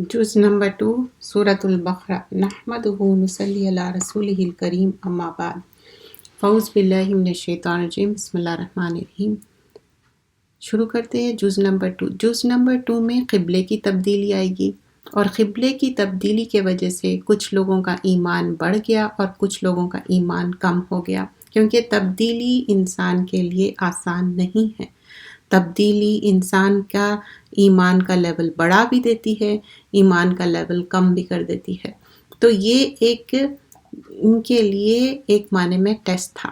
جز نمبر 2 سورۃ البقرہ نحمدہ نصلی علی رسولہ الکریم اما بعد فاعوذ باللہ من الشیطان الرجیم بسم اللہ الرحمن الرحیم۔ شروع کرتے ہیں جز نمبر 2۔ جز نمبر 2 میں قبلے کی تبدیلی آئے گی، اور قبلے کی تبدیلی کے وجہ سے کچھ لوگوں کا ایمان بڑھ گیا اور کچھ لوگوں کا ایمان کم ہو گیا، کیونکہ تبدیلی انسان کے لیے آسان نہیں ہے۔ تبدیلی انسان کا ایمان کا لیول بڑھا بھی دیتی ہے، ایمان کا لیول کم بھی کر دیتی ہے۔ تو یہ ان کے لیے ایک معنی میں ٹیسٹ تھا۔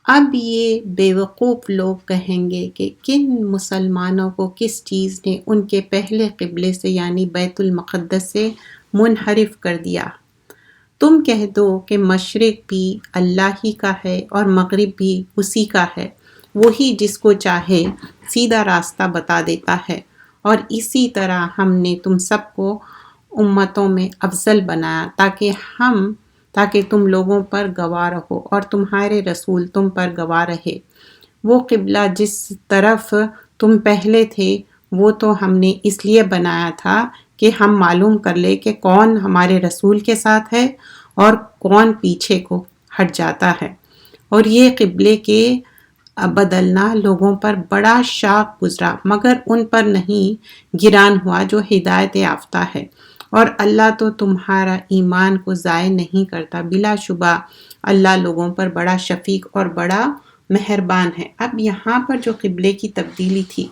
اب یہ بیوقوف لوگ کہیں گے کہ کن مسلمانوں کو کس چیز نے ان کے پہلے قبلے سے یعنی بیت المقدس سے منحرف کر دیا۔ تم کہہ دو کہ مشرق بھی اللہ ہی کا ہے اور مغرب بھی اسی کا ہے، وہی جس کو چاہے سیدھا راستہ بتا دیتا ہے، اور اسی طرح ہم نے تم سب کو امتوں میں افضل بنایا تاکہ تم لوگوں پر گواہ رہو اور تمہارے رسول تم پر گواہ رہے۔ وہ قبلہ جس طرف تم پہلے تھے وہ تو ہم نے اس لیے بنایا تھا کہ ہم معلوم کر لیں کہ کون ہمارے رسول کے ساتھ ہے اور کون پیچھے کو ہٹ جاتا ہے، اور یہ قبلے کے بدلنا لوگوں پر بڑا شاق گزرا، مگر ان پر نہیں گران ہوا جو ہدایت یافتہ ہے، اور اللہ تو تمہارا ایمان کو ضائع نہیں کرتا، بلا شبہ اللہ لوگوں پر بڑا شفیق اور بڑا مہربان ہے۔ اب یہاں پر جو قبلے کی تبدیلی تھی،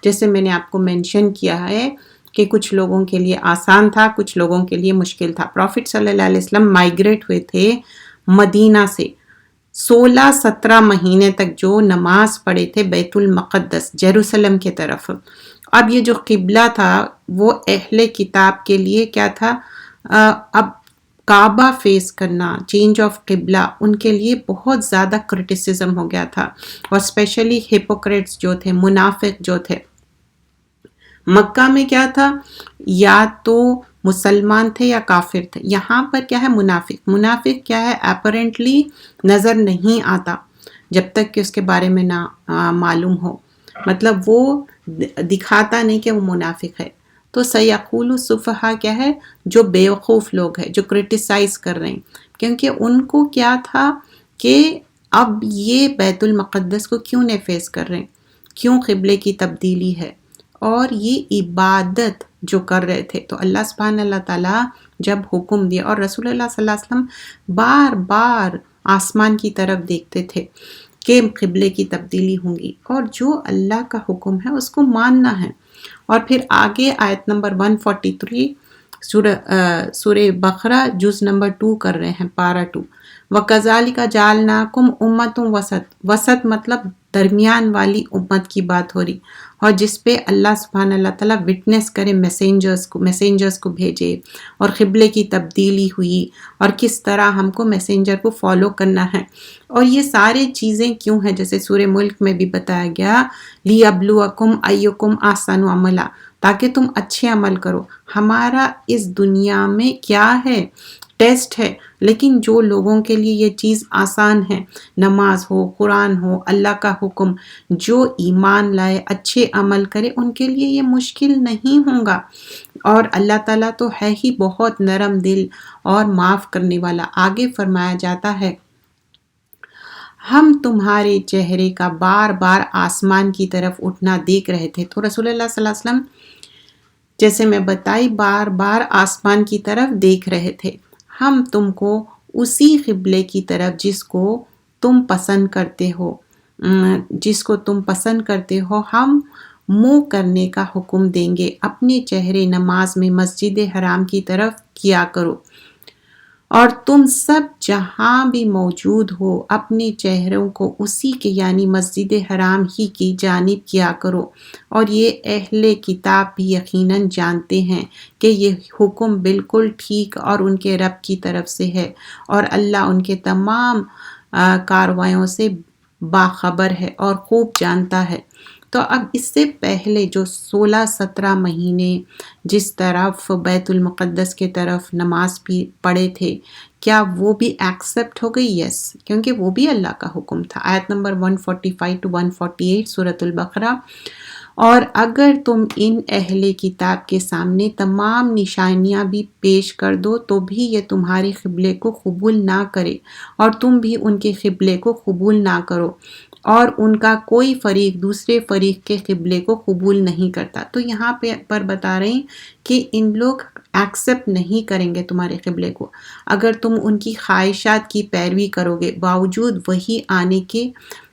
جیسے میں نے آپ کو مینشن کیا ہے کہ کچھ لوگوں کے لیے آسان تھا، کچھ لوگوں کے لیے مشکل تھا۔ پروفٹ صلی اللہ علیہ وسلم مائیگریٹ ہوئے تھے مدینہ سے، 16-17 مہینے تک جو نماز پڑھے تھے بیت المقدس جیروسلم کی طرف۔ اب یہ جو قبلہ تھا وہ اہل کتاب کے لیے کیا تھا؟ اب کعبہ فیس کرنا، چینج آف قبلہ ان کے لیے بہت زیادہ کرٹیسزم ہو گیا تھا، اور اسپیشلی ہپوکریٹس جو تھے، منافق جو تھے۔ مکہ میں کیا تھا؟ یا تو مسلمان تھے یا کافر تھے۔ یہاں پر کیا ہے؟ منافق کیا ہے؟ اپیرنٹلی نظر نہیں آتا جب تک کہ اس کے بارے میں نہ معلوم ہو، مطلب وہ دکھاتا نہیں کہ وہ منافق ہے۔ تو سیقول السفہاء کیا ہے؟ جو بیوقوف لوگ ہیں، جو کرٹیسائز کر رہے ہیں، کیونکہ ان کو کیا تھا کہ اب یہ بیت المقدس کو کیوں نہیں فیس کر رہے ہیں، کیوں قبلے کی تبدیلی ہے، اور یہ عبادت جو کر رہے تھے۔ تو اللہ سبحانہ اللہ تعالیٰ جب حکم دیا، اور رسول اللہ صلی اللہ علیہ وسلم بار بار آسمان کی طرف دیکھتے تھے کہ قبلے کی تبدیلی ہوں گی، اور جو اللہ کا حکم ہے اس کو ماننا ہے۔ اور پھر آگے آیت نمبر 143 سورہ بقرہ جز نمبر 2 کر رہے ہیں، پارہ 2۔ وَكَذَلِكَ جَعَلْنَاكُمْ أُمَّةً وسط مطلب درمیان والی امت کی بات ہو رہی، اور جس پہ اللہ سبحانہ اللہ تعالیٰ وٹنس کرے، میسنجرز کو بھیجے، اور قبلے کی تبدیلی ہوئی، اور کس طرح ہم کو میسنجر کو فالو کرنا ہے۔ اور یہ سارے چیزیں کیوں ہیں؟ جیسے سورہ ملک میں بھی بتایا گیا، لِيَبْلُوَكُمْ أَيُّكُمْ أَحْسَنُ عَمَلًا، تاکہ تم اچھے عمل کرو۔ ہمارا اس دنیا میں کیا ہے؟ ٹیسٹ ہے، لیکن جو لوگوں کے لیے یہ چیز آسان ہے، نماز ہو، قرآن ہو، اللہ کا حکم، جو ایمان لائے، اچھے عمل کرے، ان کے لیے یہ مشکل نہیں ہوگا۔ اور اللہ تعالیٰ تو ہے ہی بہت نرم دل اور معاف کرنے والا۔ آگے فرمایا جاتا ہے، ہم تمہارے چہرے کا بار بار آسمان کی طرف اٹھنا دیکھ رہے تھے۔ تو رسول اللہ صلی اللہ علیہ وسلم جیسے میں بتائی بار بار آسمان کی طرف دیکھ رہے تھے۔ ہم تم کو اسی قبلے کی طرف جس کو تم پسند کرتے ہو ہم منہ کرنے کا حکم دیں گے۔ اپنے چہرے نماز میں مسجد حرام کی طرف کیا کرو، اور تم سب جہاں بھی موجود ہو اپنے چہروں کو اسی کے یعنی مسجد حرام ہی کی جانب کیا کرو۔ اور یہ اہل کتاب بھی یقیناً جانتے ہیں کہ یہ حکم بالکل ٹھیک اور ان کے رب کی طرف سے ہے، اور اللہ ان کے تمام کارروائیوں سے باخبر ہے اور خوب جانتا ہے۔ تو اب اس سے پہلے جو 16-17 مہینے جس طرف بیت المقدس کے طرف نماز بھی پڑھے تھے، کیا وہ بھی ایکسیپٹ ہو گئی؟ یس، کیونکہ وہ بھی اللہ کا حکم تھا۔ آیت نمبر 145 to 148 سورۃ البقرہ۔ اور اگر تم ان اہل کتاب کے سامنے تمام نشانیاں بھی پیش کر دو تو بھی یہ تمہارے قبلے کو قبول نہ کرے اور تم بھی ان کے قبلے کو قبول نہ کرو، اور ان کا کوئی فریق دوسرے فریق کے قبلے کو قبول نہیں کرتا۔ تو یہاں پر بتا رہے ہیں کہ ان لوگ ایکسیپٹ نہیں کریں گے تمہارے قبلے کو اگر تم ان کی خواہشات کی پیروی کرو گے باوجود وہی آنے کے،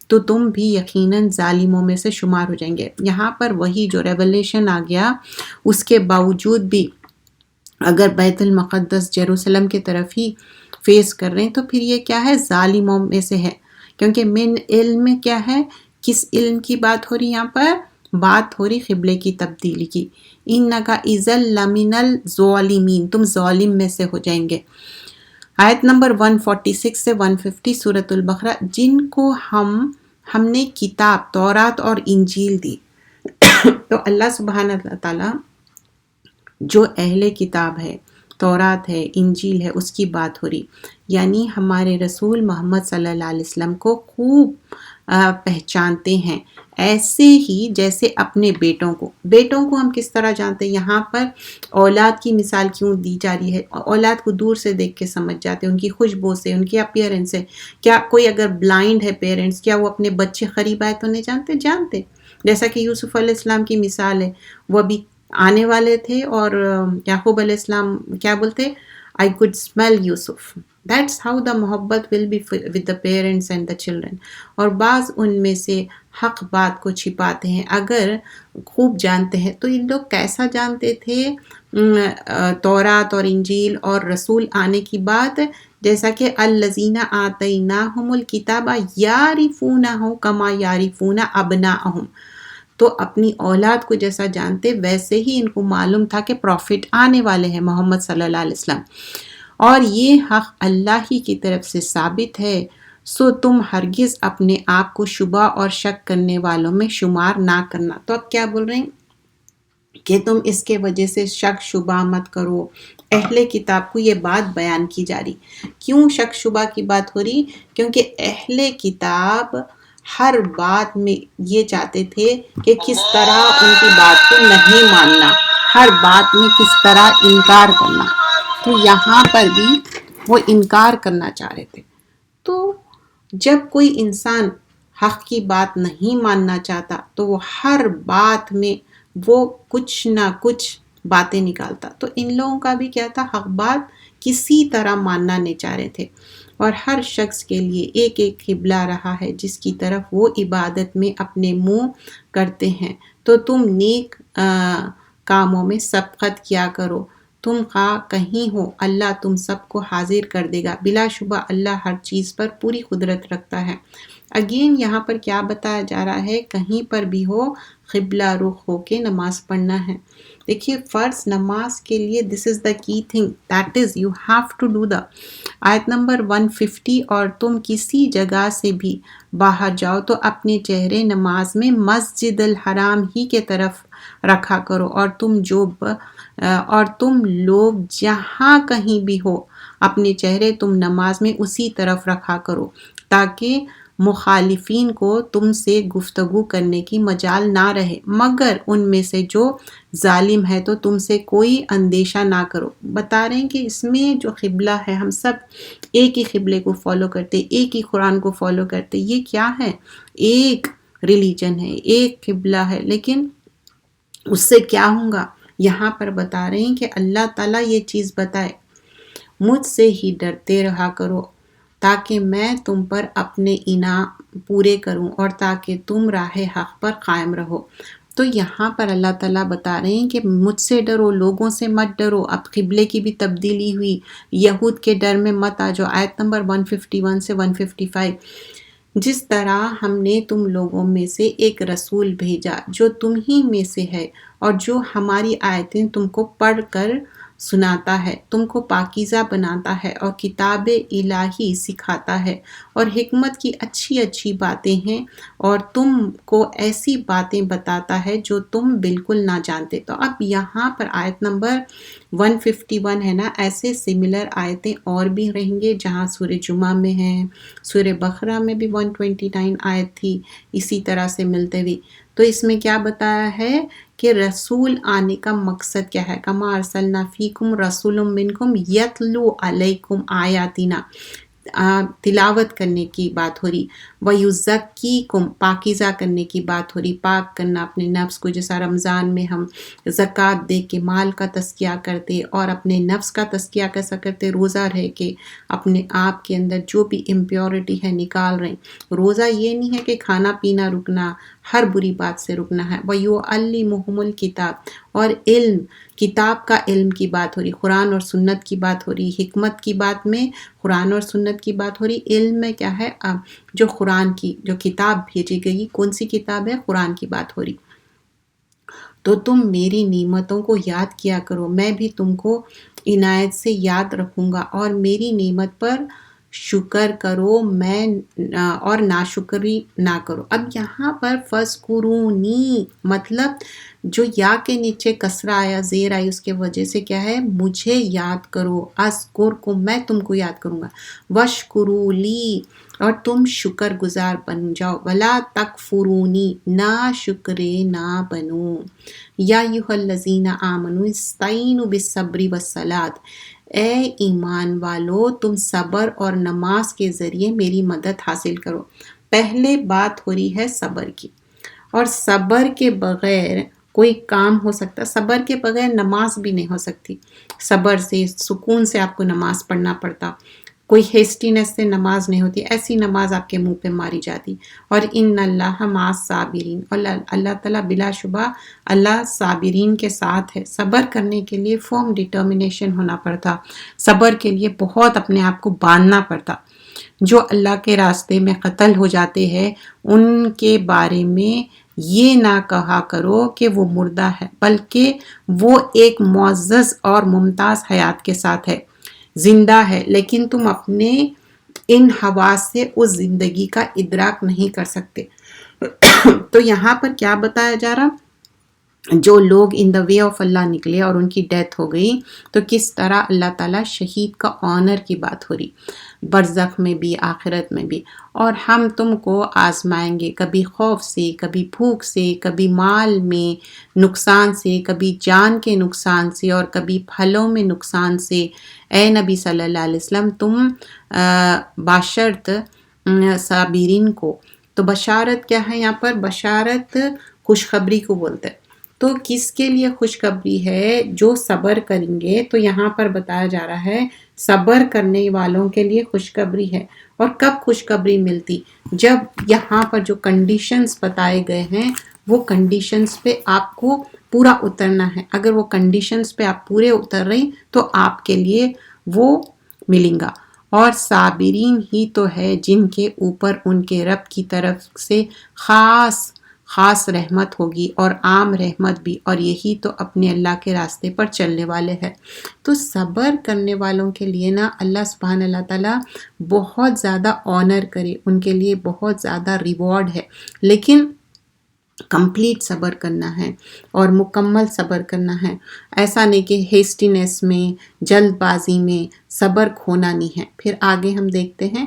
تو تم بھی یقیناً ظالموں میں سے شمار ہو جائیں گے۔ یہاں پر وہی جو ریولیشن آ گیا، اس کے باوجود بھی اگر بیت المقدس جیروسلم کی طرف ہی فیس کر رہے ہیں تو پھر یہ کیا ہے؟ ظالموں میں سے ہے، کیونکہ من علم کیا ہے؟ کس علم کی بات ہو رہی یہاں پر؟ بات ہو رہی قبلے کی تبدیلی کی۔ اِنَّکَ اِذًا لَمِنَ الظَّالِمِینَ، تم ظالم میں سے ہو جائیں گے۔ آیت نمبر 146 سے 150 سورۃ البقرہ۔ جن کو ہم نے کتاب تورات اور انجیل دی، تو اللہ سبحانہ تعالیٰ جو اہل کتاب ہے، تورات ہے، انجیل ہے، اس کی بات ہو رہی، یعنی ہمارے رسول محمد صلی اللہ علیہ وسلم کو خوب پہچانتے ہیں، ایسے ہی جیسے اپنے بیٹوں کو ہم کس طرح جانتے ہیں؟ یہاں پر اولاد کی مثال کیوں دی جا رہی ہے؟ اولاد کو دور سے دیکھ کے سمجھ جاتے ہیں، ان کی خوشبو سے، ان کی اپیئرنس سے۔ کیا کوئی اگر بلائنڈ ہے پیرنٹس، کیا وہ اپنے بچے قریب آئے تو نہیں جانتے؟ جیسا کہ یوسف علیہ السلام کی مثال ہے، وہ ابھی آنے والے تھے اور یعقوب علیہ السلام کیا بولتے؟ I could smell Yusuf. That's how the محبت will be with the parents and the children. اور بعض ان میں سے حق بات کو چھپاتے ہیں، اگر خوب جانتے ہیں تو ان لوگ کیسا جانتے تھے تورات اور انجیل اور رسول آنے کی بات؟ جیسا کہ الذین آتیناہم الکتاب یعرفونہ کما یعرفون ابناءہم، تو اپنی اولاد کو جیسا جانتے ویسے ہی ان کو معلوم تھا کہ پروفٹ آنے والے ہیں محمد صلی اللہ علیہ وسلم، اور یہ حق اللہ ہی کی طرف سے ثابت ہے، سو تم ہرگز اپنے آپ کو شبہ اور شک کرنے والوں میں شمار نہ کرنا۔ تو اب کیا بول رہے ہیں کہ تم اس کے وجہ سے شک شبہ مت کرو۔ اہل کتاب کو یہ بات بیان کی جا رہی۔ کیوں شک شبہ کی بات ہو رہی؟ کیونکہ اہل کتاب ہر بات میں یہ چاہتے تھے کہ کس طرح ان کی بات کو نہیں ماننا، ہر بات میں کس طرح انکار کرنا، تو یہاں پر بھی وہ انکار کرنا چاہ رہے تھے۔ تو جب کوئی انسان حق کی بات نہیں ماننا چاہتا تو وہ ہر بات میں وہ کچھ نہ کچھ باتیں نکالتا، تو ان لوگوں کا بھی کیا تھا؟ حق بات کسی طرح ماننا نہیں چاہ رہے تھے، اور ہر شخص کے لیے ایک ایک قبلہ رہا ہے جس کی طرف وہ عبادت میں اپنے منہ کرتے ہیں۔ تو تم نیک کاموں میں سبقت کیا کرو، تم کہیں ہو اللہ تم سب کو حاضر کر دے گا، بلا شبہ اللہ ہر چیز پر پوری قدرت رکھتا ہے۔ اگین یہاں پر کیا بتایا جا رہا ہے؟ کہیں پر بھی ہو قبلہ رخ ہو کے نماز پڑھنا ہے۔ دیکھیے فرض نماز کے لیے this is the key thing, that is you have to do the آیت نمبر 150۔ اور تم کسی جگہ سے بھی باہر جاؤ تو اپنے چہرے نماز میں مسجد الحرام ہی کے طرف رکھا کرو، اور تم لوگ جہاں کہیں بھی ہو اپنے چہرے تم نماز میں اسی طرف رکھا کرو، تاکہ مخالفین کو تم سے گفتگو کرنے کی مجال نہ رہے، مگر ان میں سے جو ظالم ہے تو تم سے کوئی اندیشہ نہ کرو۔ بتا رہے ہیں کہ اس میں جو قبلہ ہے ہم سب ایک ہی قبلے کو فالو کرتے، ایک ہی قرآن کو فالو کرتے، یہ کیا ہے؟ ایک ریلیجن ہے، ایک قبلہ ہے، لیکن اس سے کیا ہوگا؟ یہاں پر بتا رہے ہیں کہ اللہ تعالیٰ یہ چیز بتائے، مجھ سے ہی ڈرتے رہا کرو تاکہ میں تم پر اپنے انعام پورے کروں اور تاکہ تم راہ حق پر قائم رہو۔ تو یہاں پر اللہ تعالیٰ بتا رہے ہیں کہ مجھ سے ڈرو، لوگوں سے مت ڈرو۔ اب قبلے کی بھی تبدیلی ہوئی، یہود کے ڈر میں مت آ جاؤ۔ آیت نمبر 151 سے 155۔ جس طرح ہم نے تم لوگوں میں سے ایک رسول بھیجا جو تم ہی میں سے ہے، اور جو ہماری آیتیں تم کو پڑھ کر سناتا ہے، تم کو پاکیزہ بناتا ہے اور کتاب الہی سکھاتا ہے اور حکمت کی اچھی اچھی باتیں ہیں، اور تم کو ایسی باتیں بتاتا ہے جو تم بالکل نہ جانتے۔ تو اب یہاں پر آیت نمبر 151 ہے نا، ایسے سملر آیتیں اور بھی رہیں گے جہاں سورہ جمعہ میں ہیں، سورہ بقرہ میں بھی 129 آیت تھی اسی طرح سے ملتے ہوئی۔ تو اس میں کیا بتایا ہے کہ رسول آنے کا مقصد کیا ہے، کما ارسلنا فیکم رسول منکم یتلو علیکم آیاتنا، تلاوت کرنے کی بات ہو رہی، وَيُزَكِّيكُمْ پاکیزہ کرنے کی بات ہو رہی، پاک کرنا اپنے نفس کو، جیسا رمضان میں ہم زکوٰۃ دے کے مال کا تزکیہ کرتے اور اپنے نفس کا تزکیہ کیسا کرتے، روزہ رہ کے اپنے آپ کے اندر جو بھی امپیورٹی ہے نکال رہے ہیں۔ روزہ یہ نہیں ہے کہ کھانا پینا رکنا، ہر بری بات سے رکنا ہے۔ وَيُعَلِّمُهُمُ الْكِتَابَ اور علم، کتاب کا علم کی بات ہو رہی، قرآن اور سنت کی بات ہو رہی، حکمت کی بات میں قرآن اور سنت کی بات ہو رہی، علم میں کیا ہے، جو قرآن کی جو کتاب بھیجی گئی، کون سی کتاب ہے، قرآن کی بات ہو رہی۔ تو تم میری نعمتوں کو یاد کیا کرو، میں بھی تم کو عنایت سے یاد رکھوں گا، اور میری نعمت پر شکر کرو، میں اور ناشکری نہ کرو۔ اب یہاں پر فَاذْكُرُونِی مطلب جو یا کے نیچے کسرہ آیا، زیر آئی، اس کے وجہ سے کیا ہے، مجھے یاد کرو، اذکرکم میں تم کو یاد کروں گا، واشکروا لی اور تم شکر گزار بن جاؤ، ولا تکفرونی نا شکرے نہ بنو، یا ایھا الذین آمنوا استعینوا بالصبر والصلاۃ، اے ایمان والو تم صبر اور نماز کے ذریعے میری مدد حاصل کرو۔ پہلے بات ہو رہی ہے صبر کی، اور صبر کے بغیر کوئی کام ہو سکتا، صبر کے بغیر نماز بھی نہیں ہو سکتی، صبر سے سکون سے آپ کو نماز پڑھنا پڑتا، کوئی ہیسٹینس سے نماز نہیں ہوتی، ایسی نماز آپ کے منہ پہ ماری جاتی۔ اور ان اللہ مع الصابرین، اور اللہ تعالیٰ بلا شبہ اللہ صابرین کے ساتھ ہے۔ صبر کرنے کے لیے فرم ڈٹرمنیشن ہونا پڑتا، صبر کے لیے بہت اپنے آپ کو باندھنا پڑتا۔ جو اللہ کے راستے میں قتل ہو جاتے ہیں ان کے بارے میں یہ نہ کہا کرو کہ وہ مردہ ہے، بلکہ وہ ایک معزز اور ممتاز حیات کے ساتھ ہے، زندہ ہے، لیکن تم اپنے ان حواس سے اس زندگی کا ادراک نہیں کر سکتے۔ تو یہاں پر کیا بتایا جا رہا، جو لوگ ان دا وے آف اللہ نکلے اور ان کی ڈیتھ ہو گئی تو کس طرح اللہ تعالیٰ شہید کا آنر کی بات ہو رہی، برزخ میں بھی آخرت میں بھی، اور ہم تم کو آزمائیں گے، کبھی خوف سے، کبھی بھوک سے، کبھی مال میں نقصان سے، کبھی جان کے نقصان سے، اور کبھی پھلوں میں نقصان سے۔ اے نبی صلی اللہ علیہ وسلم تم باشرط صابرین کو، تو بشارت کیا ہے یہاں پر، بشارت خوشخبری کو بولتے ہیں۔ تو کس کے لیے خوشخبری ہے، جو صبر کریں گے، تو یہاں پر بتایا جا رہا ہے صبر کرنے والوں کے لیے خوشخبری ہے۔ اور کب خوشخبری ملتی، جب یہاں پر جو کنڈیشنز بتائے گئے ہیں وہ کنڈیشنز پہ آپ کو پورا اترنا ہے، اگر وہ کنڈیشنز پہ آپ پورے اتر رہی تو آپ کے لیے وہ ملیں گا۔ اور صابرین ہی تو ہے جن کے اوپر ان کے رب کی طرف سے خاص رحمت ہوگی، اور عام رحمت بھی، اور یہی تو اپنے اللہ کے راستے پر چلنے والے ہیں۔ تو صبر کرنے والوں کے لیے نا اللہ سبحانہ اللہ تعالیٰ بہت زیادہ آنر کرے، ان کے لیے بہت زیادہ ریوارڈ ہے، لیکن کمپلیٹ صبر کرنا ہے اور مکمل صبر کرنا ہے، ایسا نہیں کہ ہیسٹینس میں، جلد بازی میں صبر کھونا نہیں ہے۔ پھر آگے ہم دیکھتے ہیں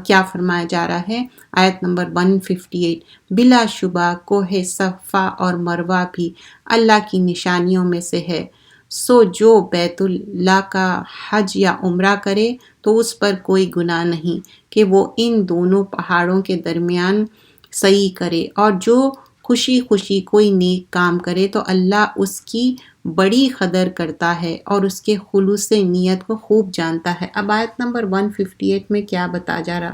کیا فرمایا جا رہا ہے، آیت نمبر 158، بلا شبہ کوہ صفا اور مروہ بھی اللہ کی نشانیوں میں سے ہے، سو جو بیت اللہ کا حج یا عمرہ کرے تو اس پر کوئی گناہ نہیں کہ وہ ان دونوں پہاڑوں کے درمیان سعی کرے، اور جو خوشی خوشی کوئی نیک کام کرے تو اللہ اس کی بڑی قدر کرتا ہے اور اس کے خلوص نیت کو خوب جانتا ہے۔ اب آیت نمبر 158 میں کیا بتا جا رہا،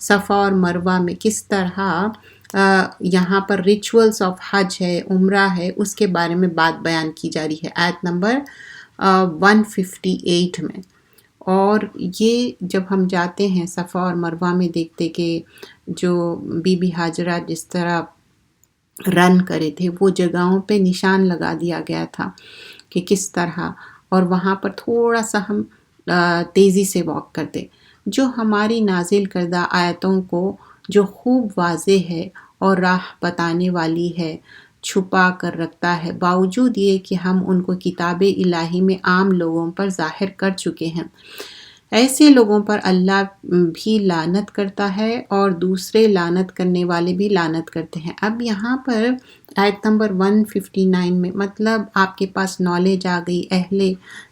صفا اور مروہ میں کس طرح یہاں پر ریچولز آف حج ہے، عمرہ ہے، اس کے بارے میں بات بیان کی جا رہی ہے آیت نمبر 158 میں۔ اور یہ جب ہم جاتے ہیں صفا اور مروہ میں دیکھتے کہ جو بی بی ہاجرہ جس طرح رن کرے تھے، وہ جگہوں پہ نشان لگا دیا گیا تھا کہ کس طرح، اور وہاں پر تھوڑا سا ہم تیزی سے واک کرتے، جو ہماری نازل کردہ آیتوں کو جو خوب واضح ہے اور راہ بتانے والی ہے، چھپا کر رکھتا ہے، باوجود یہ کہ ہم ان کو کتاب الہی میں عام لوگوں پر ظاہر کر چکے ہیں۔ ایسے لوگوں پر اللہ بھی لعنت کرتا ہے اور دوسرے لعنت کرنے والے بھی لعنت کرتے ہیں۔ اب یہاں پر آیت نمبر 159 میں مطلب آپ کے پاس نالج آ گئی، اہل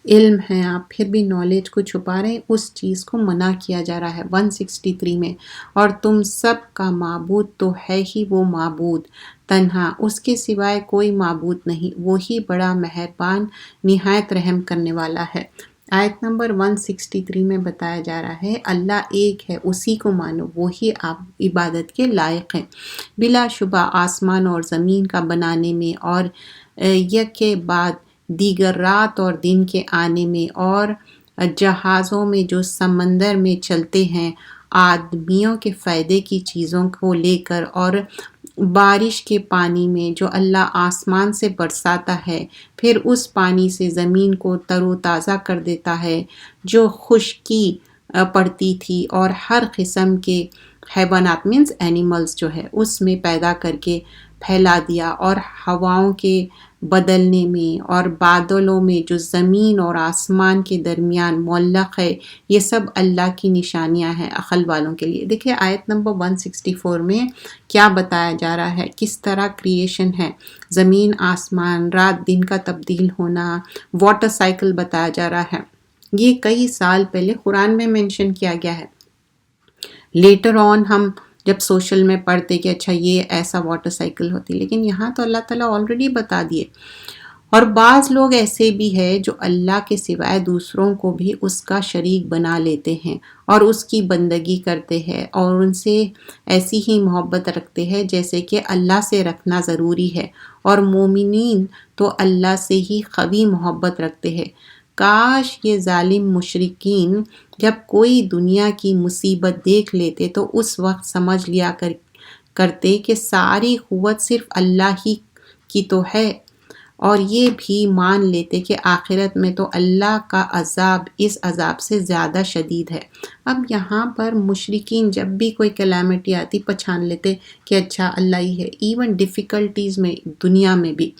علم ہیں آپ، پھر بھی نالج کو چھپا رہے ہیں، اس چیز کو منع کیا جا رہا ہے 163 میں۔ اور تم سب کا معبود تو ہے ہی وہ معبود تنہا، اس کے سوائے کوئی معبود نہیں، وہی بڑا مہربان نہایت رحم کرنے والا ہے۔ آیت نمبر 163 میں بتایا جا رہا ہے اللہ ایک ہے، اسی کو مانو، وہی آپ عبادت کے لائق ہیں۔ بلا شبہ آسمان اور زمین کا بنانے میں اور یک کے بعد دیگر رات اور دن کے آنے میں اور جہازوں میں جو سمندر میں چلتے ہیں، آدمیوں کے فائدے کی چیزوں کو لے کر، اور بارش کے پانی میں جو اللہ آسمان سے برساتا ہے، پھر اس پانی سے زمین کو تر و تازہ کر دیتا ہے جو خشکی پڑتی تھی، اور ہر قسم کے حیوانات مینز اینیملز جو ہے اس میں پیدا کر کے پھیلا دیا، اور ہواؤں کے بدلنے میں اور بادلوں میں جو زمین اور آسمان کے درمیان معلق ہے، یہ سب اللہ کی نشانیاں ہیں عقل والوں کے لیے۔ دیکھیں آیت نمبر 164 میں کیا بتایا جا رہا ہے، کس طرح کریشن ہے، زمین آسمان، رات دن کا تبدیل ہونا، واٹر سائیکل بتایا جا رہا ہے۔ یہ کئی سال پہلے قرآن میں مینشن کیا گیا ہے، لیٹر آن ہم جب سوشل میں پڑھتے کہ اچھا یہ ایسا واٹر سائیکل ہوتی، لیکن یہاں تو اللہ تعالیٰ آلریڈی بتا دیے۔ اور بعض لوگ ایسے بھی ہیں جو اللہ کے سوائے دوسروں کو بھی اس کا شریک بنا لیتے ہیں اور اس کی بندگی کرتے ہیں، اور ان سے ایسی ہی محبت رکھتے ہیں جیسے کہ اللہ سے رکھنا ضروری ہے، اور مومنین تو اللہ سے ہی قوی محبت رکھتے ہیں۔ کاش یہ ظالم مشرکین جب کوئی دنیا کی مصیبت دیکھ لیتے تو اس وقت سمجھ لیا کرتے کہ ساری قوت صرف اللہ ہی کی تو ہے، اور یہ بھی مان لیتے کہ آخرت میں تو اللہ کا عذاب اس عذاب سے زیادہ شدید ہے۔ اب یہاں پر مشرکین جب بھی کوئی کلیمٹی آتی پہچان لیتے کہ اچھا اللہ ہی ہے۔ ایون ڈیفیکلٹیز میں دنیا میں بھی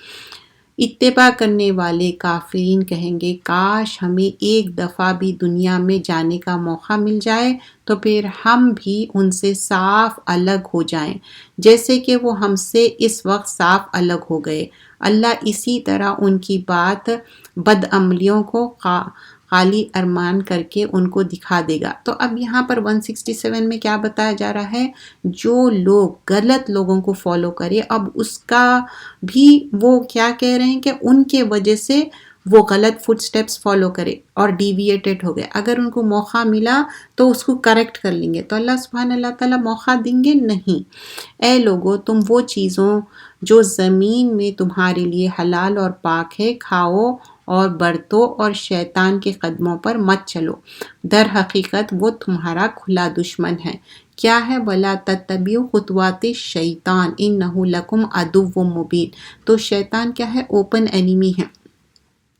اتباع کرنے والے کافرین کہیں گے کاش ہمیں ایک دفعہ بھی دنیا میں جانے کا موقع مل جائے تو پھر ہم بھی ان سے صاف الگ ہو جائیں، جیسے کہ وہ ہم سے اس وقت صاف الگ ہو گئے۔ اللہ اسی طرح ان کی بات بدعملیوں کو خالی ارمان کر کے ان کو دکھا دے گا۔ تو اب یہاں پر 167 میں کیا بتایا جا رہا ہے، جو لوگ غلط لوگوں کو فالو کرے، اب اس کا بھی وہ کیا کہہ رہے ہیں کہ ان کے وجہ سے وہ غلط فٹ سٹیپس فالو کرے اور ڈیویٹڈ ہو گئے، اگر ان کو موقع ملا تو اس کو کریکٹ کر لیں گے، تو اللہ سبحانہ اللہ تعالیٰ موقع دیں گے نہیں۔ اے لوگو تم وہ چیزوں جو زمین میں تمہارے لیے حلال اور پاک ہے کھاؤ اور برتو، اور شیطان کے قدموں پر مت چلو، در حقیقت وہ تمہارا کھلا دشمن ہے۔ کیا ہے وَلَا تَتَّبِعُوا خُطُوَاتِ الشَّیطان إِنَّهُ لَکُمْ عَدُوٌّ مُبِینٌ، تو شیطان کیا ہے، اوپن اینیمی ہے۔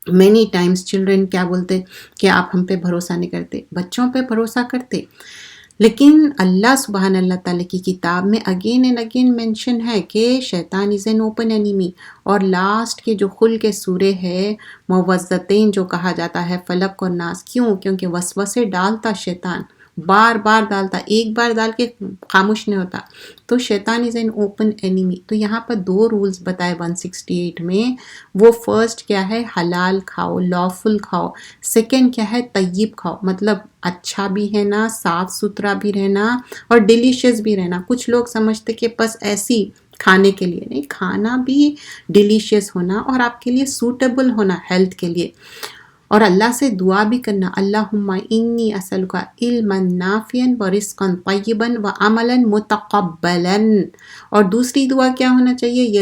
مینی ٹائمز چلڈرن کیا بولتے کہ آپ ہم پہ بھروسہ نہیں کرتے، بچوں پہ بھروسہ کرتے، لیکن اللہ سبحانہ اللہ تعالیٰ کی کتاب میں اگین اینڈ اگین مینشن ہے کہ شیطان از این اوپن اینیمی۔ اور لاسٹ کے جو خل کے سورے ہے موعظتین جو کہا جاتا ہے، فلق اور ناس، کیوں؟ کیونکہ وسوسے ڈالتا شیطان، بار بار ڈالتا، ایک بار ڈال کے خاموش نہیں ہوتا، تو شیطان از این اوپن اینیمی۔ تو یہاں پر دو رولز بتائے 168 میں، وہ فرسٹ کیا ہے، حلال کھاؤ، لافل کھاؤ، سیکنڈ کیا ہے، طیب کھاؤ، مطلب اچھا بھی ہے نا، صاف ستھرا بھی رہنا اور ڈیلیشیس بھی رہنا۔ کچھ لوگ سمجھتے کہ بس ایسی کھانے کے لیے نہیں، کھانا بھی ڈیلیشیس ہونا اور آپ کے لیے سوٹیبل ہونا ہیلتھ کے لیے، اور اللہ سے دعا بھی کرنا، اللہم انی اسألک علما نافعا ورزقا طیبا وعملا متقبلا۔ اور دوسری دعا کیا ہونا چاہیے، یہ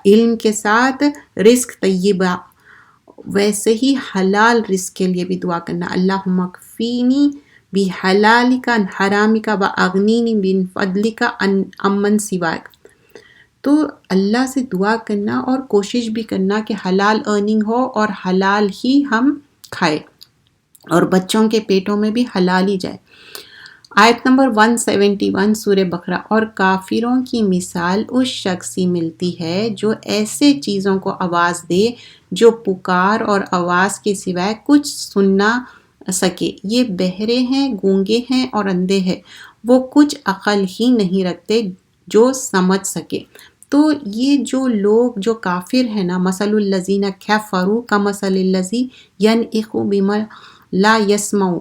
علم کے ساتھ رزق طیبہ، ویسے ہی حلال رزق کے لیے بھی دعا کرنا، اللہم اکفینی بحلالک عن حرامک واغنینی من فضلک عمن سواک۔ تو اللہ سے دعا کرنا اور کوشش بھی کرنا کہ حلال ارننگ ہو اور حلال ہی ہم کھائے، اور بچوں کے پیٹوں میں بھی حلال ہی جائے۔ آیت نمبر 171 سورہ بقرہ، اور کافروں کی مثال اس شخص سے ملتی ہے جو ایسے چیزوں کو آواز دے جو پکار اور آواز کے سوائے کچھ سننا سکے. یہ بہرے ہیں، گونگے ہیں اور اندھے ہیں، وہ کچھ عقل ہی نہیں رکھتے جو سمجھ سکے. تو یہ جو لوگ جو کافر ہیں نا، مثل الذین کفروا کمثل الذی ینعق بما لا یسمع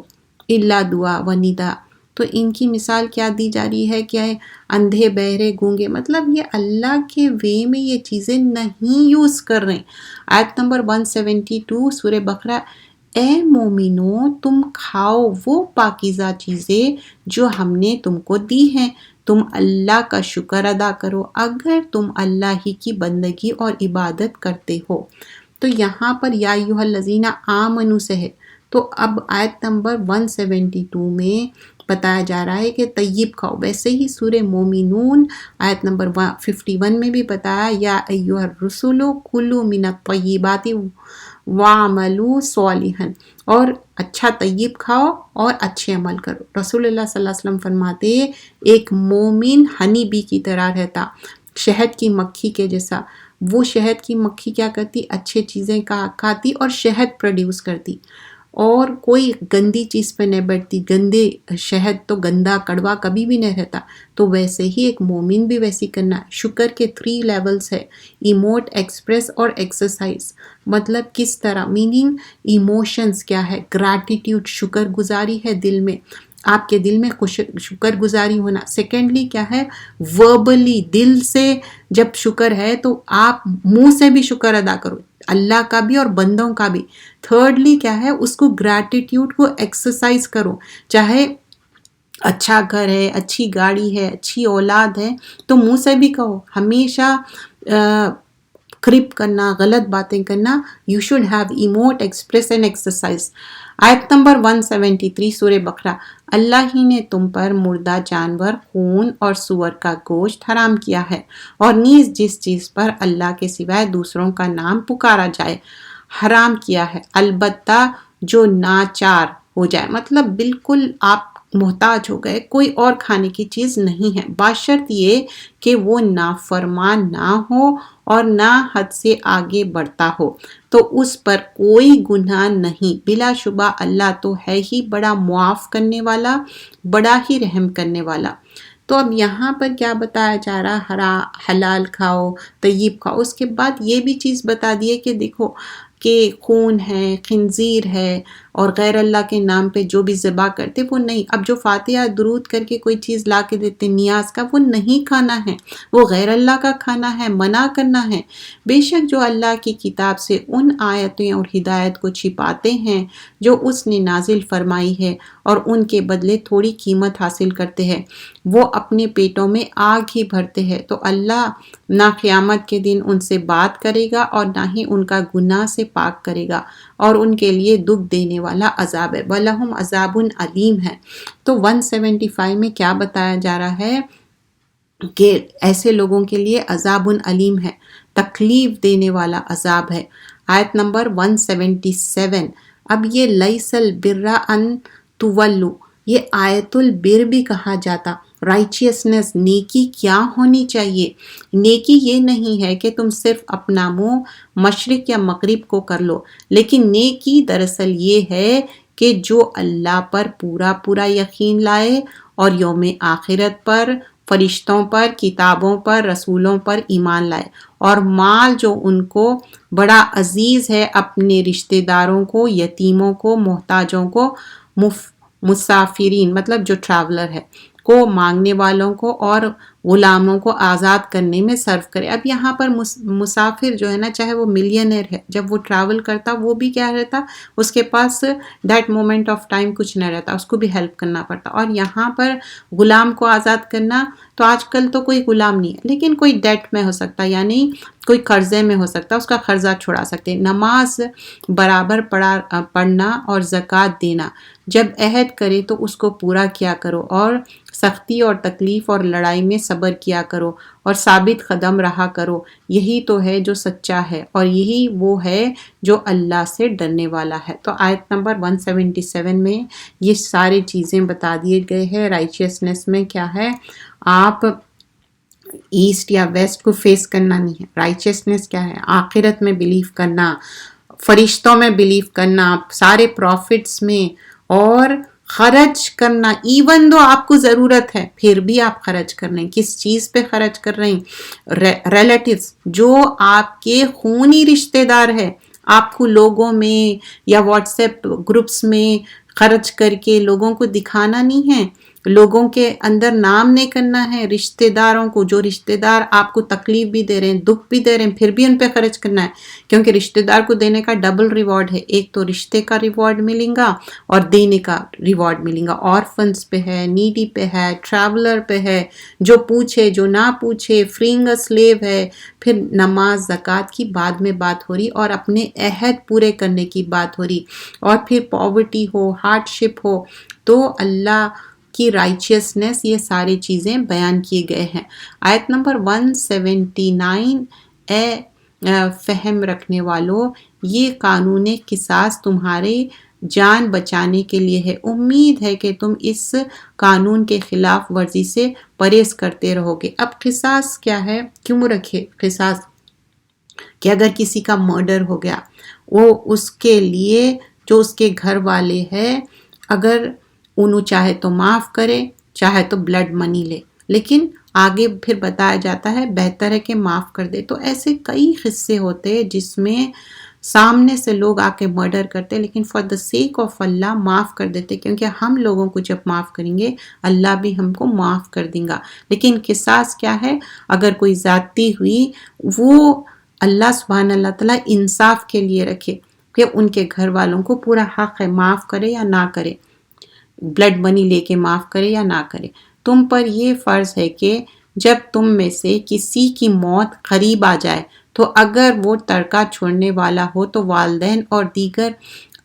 الا دعاء و نداء. تو ان کی مثال کیا دی جا رہی ہے؟ کیا ہے؟ اندھے، بہرے، گونگے. مطلب یہ اللہ کے وے میں یہ چیزیں نہیں یوز کر رہے ہیں. آیت نمبر 172 سورہ بقرہ. اے مومنو تم کھاؤ وہ پاکیزہ چیزیں جو ہم نے تم کو دی ہیں، تم اللہ کا شکر ادا کرو اگر تم اللہ ہی کی بندگی اور عبادت کرتے ہو. تو یہاں پر یا ایھا الذین آمنوا سے ہے. تو اب آیت نمبر 172 میں بتایا جا رہا ہے کہ طیب کھاؤ. ویسے ہی سورہ مومنون آیت نمبر 51 میں بھی بتایا یا ایھا الرسل کلوا من الطیبات وَاعْمَلُوا صَالِحًا، اور اچھا طیب کھاؤ اور اچھے عمل کرو. رسول اللہ صلی اللہ علیہ وسلم فرماتے ایک مومن ہنی بی کی طرح رہتا، شہد کی مکھی کے جیسا. وہ شہد کی مکھی کیا کرتی؟ اچھے چیزیں کھاتی اور شہد پروڈیوس کرتی، اور کوئی گندی چیز پہ نہیں بیٹھتی. گندے شہد تو گندا کڑوا کبھی بھی نہیں رہتا. تو ویسے ہی ایک مومن بھی ویسی کرنا ہے. شکر کے 3 لیولز ہے، ایموٹ، ایکسپریس اور ایکسرسائز. مطلب کس طرح، میننگ ایموشنز کیا ہے؟ گریٹیٹیوڈ، شکر گزاری ہے دل میں، آپ کے دل میں شکر گزاری ہونا. سیکنڈلی کیا ہے؟ وربلی، دل سے جب شکر ہے تو آپ منہ سے بھی شکر ادا کرو، اللہ کا بھی اور بندوں کا بھی. تھرڈلی کیا ہے؟ اس کو گریٹیٹیوڈ کو ایکسرسائز کرو. چاہے اچھا گھر ہے، اچھی گاڑی ہے، اچھی اولاد ہے، تو منہ سے بھی کہو. ہمیشہ کرپ کرنا، غلط باتیں کرنا، you should have emote, express and exercise. آیت نمبر 173 سورہ بقرہ. اللہ ہی نے تم پر مردہ جانور، خون اور سور کا گوشت حرام کیا ہے، اور نیز جس چیز پر اللہ کے سوائے دوسروں کا نام پکارا جائے حرام کیا ہے، البتہ جو ناچار ہو جائے. مطلب بالکل آپ محتاج ہو گئے، کوئی اور کھانے کی چیز نہیں ہے، باشرط یہ کہ وہ نافرمان نہ ہو اور نہ حد سے آگے بڑھتا ہو، تو اس پر کوئی گناہ نہیں. بلا شبہ اللہ تو ہے ہی بڑا معاف کرنے والا، بڑا ہی رحم کرنے والا. تو اب یہاں پر کیا بتایا جا رہا؟ حلال کھاؤ، طیب کھاؤ. اس کے بعد یہ بھی چیز بتا دی ہے کہ دیکھو کہ خون ہے، خنزیر ہے، اور غیر اللہ کے نام پہ جو بھی ذبح کرتے وہ نہیں. اب جو فاتحہ درود کر کے کوئی چیز لا کے دیتے نیاز کا، وہ نہیں کھانا ہے، وہ غیر اللہ کا کھانا ہے، منع کرنا ہے. بے شک جو اللہ کی کتاب سے ان آیتیں اور ہدایت کو چھپاتے ہیں جو اس نے نازل فرمائی ہے اور ان کے بدلے تھوڑی قیمت حاصل کرتے ہیں، وہ اپنے پیٹوں میں آگ ہی بھرتے ہیں. تو اللہ نہ قیامت کے دن ان سے بات کرے گا اور نہ ہی ان کا گناہ سے پاک کرے گا، اور ان کے لیے دکھ دینے والا عذاب ہے. وَلَهُمْ عَذَابٌ علیم ہے. تو 175 میں کیا بتایا جا رہا ہے کہ ایسے لوگوں کے لیے عذاب علیم ہے، تکلیف دینے والا عذاب ہے. آیت نمبر 177. اب یہ لیس البر ان تولو، یہ آیت البر بھی کہا جاتا. رائچیسنس، نیکی کیا ہونی چاہیے؟ نیکی یہ نہیں ہے کہ تم صرف اپنا منہ مشرق یا مغرب کو کر لو، لیکن نیکی دراصل یہ ہے کہ جو اللہ پر پورا پورا یقین لائے اور یوم آخرت پر، فرشتوں پر، کتابوں پر، رسولوں پر ایمان لائے، اور مال جو ان کو بڑا عزیز ہے اپنے رشتہ داروں کو، یتیموں کو، محتاجوں کو، مسافرین مطلب جو ٹریولر ہے کو، مانگنے والوں کو اور غلاموں کو آزاد کرنے میں صرف کرے. اب یہاں پر مسافر جو ہے نا، چاہے وہ ملینئر ہے، جب وہ ٹریول کرتا وہ بھی کیا رہتا، اس کے پاس دیٹ مومنٹ آف ٹائم کچھ نہیں رہتا، اس کو بھی ہیلپ کرنا پڑتا. اور یہاں پر غلام کو آزاد کرنا، تو آج کل تو کوئی غلام نہیں ہے، لیکن کوئی ڈیٹ میں ہو سکتا، یعنی کوئی قرضے میں ہو سکتا، اس کا قرضہ چھڑا سکتے. نماز برابر پڑھنا اور زکوٰۃ دینا، جب عہد کرے تو اس کو پورا کیا کرو، اور سختی اور تکلیف اور لڑائی میں صبر کیا کرو، اور ثابت قدم رہا کرو. یہی تو ہے جو سچا ہے، اور یہی وہ ہے جو اللہ سے ڈرنے والا ہے. تو آیت نمبر 177 میں یہ ساری چیزیں بتا دیے گئے ہیں. رائچیسنس میں کیا ہے؟ آپ ایسٹ یا ویسٹ کو فیس کرنا نہیں ہے. رائچیسنس کیا ہے؟ آخرت میں بلیف کرنا، فرشتوں میں بلیف کرنا، سارے پروفٹس میں اور خرچ کرنا، ایون دو آپ کو ضرورت ہے پھر بھی آپ خرچ کر رہے ہیں. کس چیز پہ خرچ کر رہے ہیں؟ ریلیٹیوز، جو آپ کے خونی رشتہ دار ہے، آپ کو لوگوں میں یا واٹس ایپ گروپس میں خرچ کر کے لوگوں کو دکھانا نہیں ہے، لوگوں کے اندر نام نہیں کرنا ہے. رشتہ داروں کو، جو رشتہ دار آپ کو تکلیف بھی دے رہے ہیں، دکھ بھی دے رہے ہیں، پھر بھی ان پہ خرچ کرنا ہے، کیونکہ رشتہ دار کو دینے کا ڈبل ریوارڈ ہے. ایک تو رشتے کا ریوارڈ ملیں گا اور دینے کا ریوارڈ ملیں گا. آرفنس پہ ہے، نیڈی پہ ہے، ٹریولر پہ ہے، جو پوچھے جو نہ پوچھے، فریئنگ اے سلیو ہے. پھر نماز زکوٰۃ کی بعد میں بات ہو رہی اور اپنے عہد پورے کرنے کی بات ہو رہی. اور پھر پاورٹی ہو، ہارڈ شپ ہو، تو اللہ کی رائچیسنس، یہ ساری چیزیں بیان کیے گئے ہیں. آیت نمبر 179. اے فہم رکھنے والوں، یہ قانون قصاص تمہارے جان بچانے کے لیے ہے. امید ہے کہ تم اس قانون کے خلاف ورزی سے پرہیز کرتے رہو گے. اب قصاص کیا ہے؟ کیوں رکھے قصاص؟ کہ اگر کسی کا مرڈر ہو گیا، وہ اس کے لیے جو اس کے گھر والے ہیں، اگر انہوں چاہے تو معاف کرے، چاہے تو بلڈ منی لے، لیکن آگے پھر بتایا جاتا ہے بہتر ہے کہ معاف کر دے. تو ایسے کئی قصے ہوتے ہیں جس میں سامنے سے لوگ آ کے مرڈر کرتے، لیکن فار دا سیک آف اللہ معاف کر دیتے، کیونکہ ہم لوگوں کو جب معاف کریں گے اللہ بھی ہم کو معاف کر دیں گا. لیکن قصاص کیا ہے؟ اگر کوئی زیادتی ہوئی، وہ اللہ سبحانہ اللہ تعالیٰ انصاف کے لیے رکھے کہ ان کے گھر والوں کو پورا حق ہے، معاف کرے یا نہ کرے، بلڈ منی لے کے معاف کرے یا نہ کرے. تم پر یہ فرض ہے کہ جب تم میں سے کسی کی موت قریب آ جائے تو اگر وہ ترکہ چھوڑنے والا ہو تو والدین اور دیگر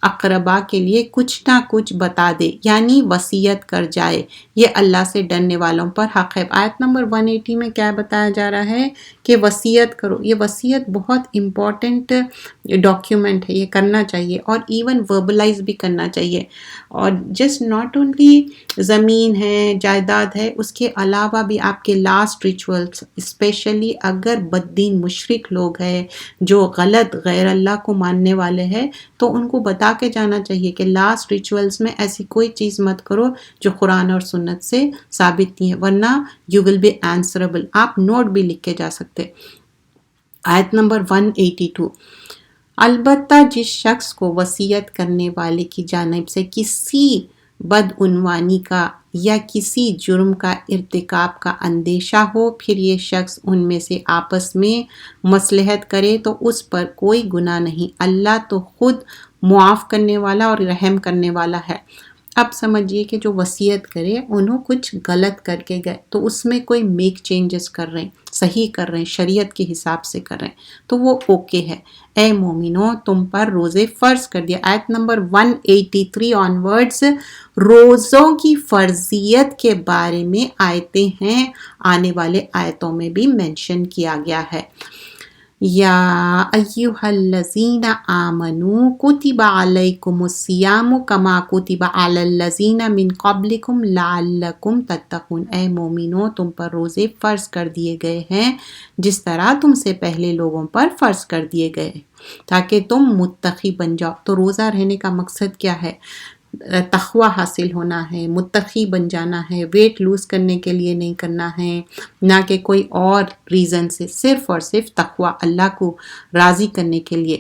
اقربا کے لیے کچھ نہ کچھ بتا دے، یعنی وصیت کر جائے. یہ اللہ سے ڈرنے والوں پر حق ہے. آیت نمبر 180 میں کیا بتایا جا رہا ہے؟ کہ وصیت کرو. یہ وصیت بہت امپورٹنٹ ڈاکیومنٹ ہے، یہ کرنا چاہیے اور ایون وربلائز بھی کرنا چاہیے. اور جسٹ ناٹ اونلی زمین ہے، جائیداد ہے، اس کے علاوہ بھی آپ کے لاسٹ ریچولس، اسپیشلی اگر بددین مشرک لوگ ہیں جو غلط غیر اللہ کو ماننے والے ہیں، تو ان کو بتا کے جانا چاہیے کہ لاسٹ ریچولس میں ایسی کوئی چیز مت کرو جو قرآن اور سنت سے ثابت نہیں ہے، ورنہ یو ول بی آنسربل. آپ نوٹ بھی لکھ کے جا سکتے. آیت نمبر 182. البتہ جس شخص کو وصیت کرنے والے کی جانب سے کسی بدعنوانی کا یا کسی جرم کا ارتکاب کا اندیشہ ہو، پھر یہ شخص ان میں سے آپس میں مصلحت کرے تو اس پر کوئی گناہ نہیں. اللہ تو خود معاف کرنے والا اور رحم کرنے والا ہے. اب سمجھیے کہ جو وصیت کرے انہوں کچھ غلط کر کے گئے، تو اس میں کوئی میک چینجز کر رہے ہیں، صحیح کر رہے ہیں، شریعت کے حساب سے کر رہے ہیں، تو وہ اوکے ہے. اے مومنوں، تم پر روزے فرض کر دیا. آیت نمبر 183 آنورڈز روزوں کی فرضیت کے بارے میں آیتیں ہیں، آنے والے آیتوں میں بھی مینشن کیا گیا ہے. یا ایہا الذین آمنوا کتب علیکم الصیام کما کتب علی الذین من قبلکم لعلکم تتقون. اے مومنو، تم پر روزے فرض کر دیے گئے ہیں جس طرح تم سے پہلے لوگوں پر فرض کر دیے گئے تاکہ تم متقی بن جاؤ. تو روزہ رہنے کا مقصد کیا ہے؟ تقوی حاصل ہونا ہے، متقی بن جانا ہے، ویٹ لوز کرنے کے لیے نہیں کرنا ہے، نہ کہ کوئی اور ریزن سے، صرف اور صرف تقوی، اللہ کو راضی کرنے کے لیے.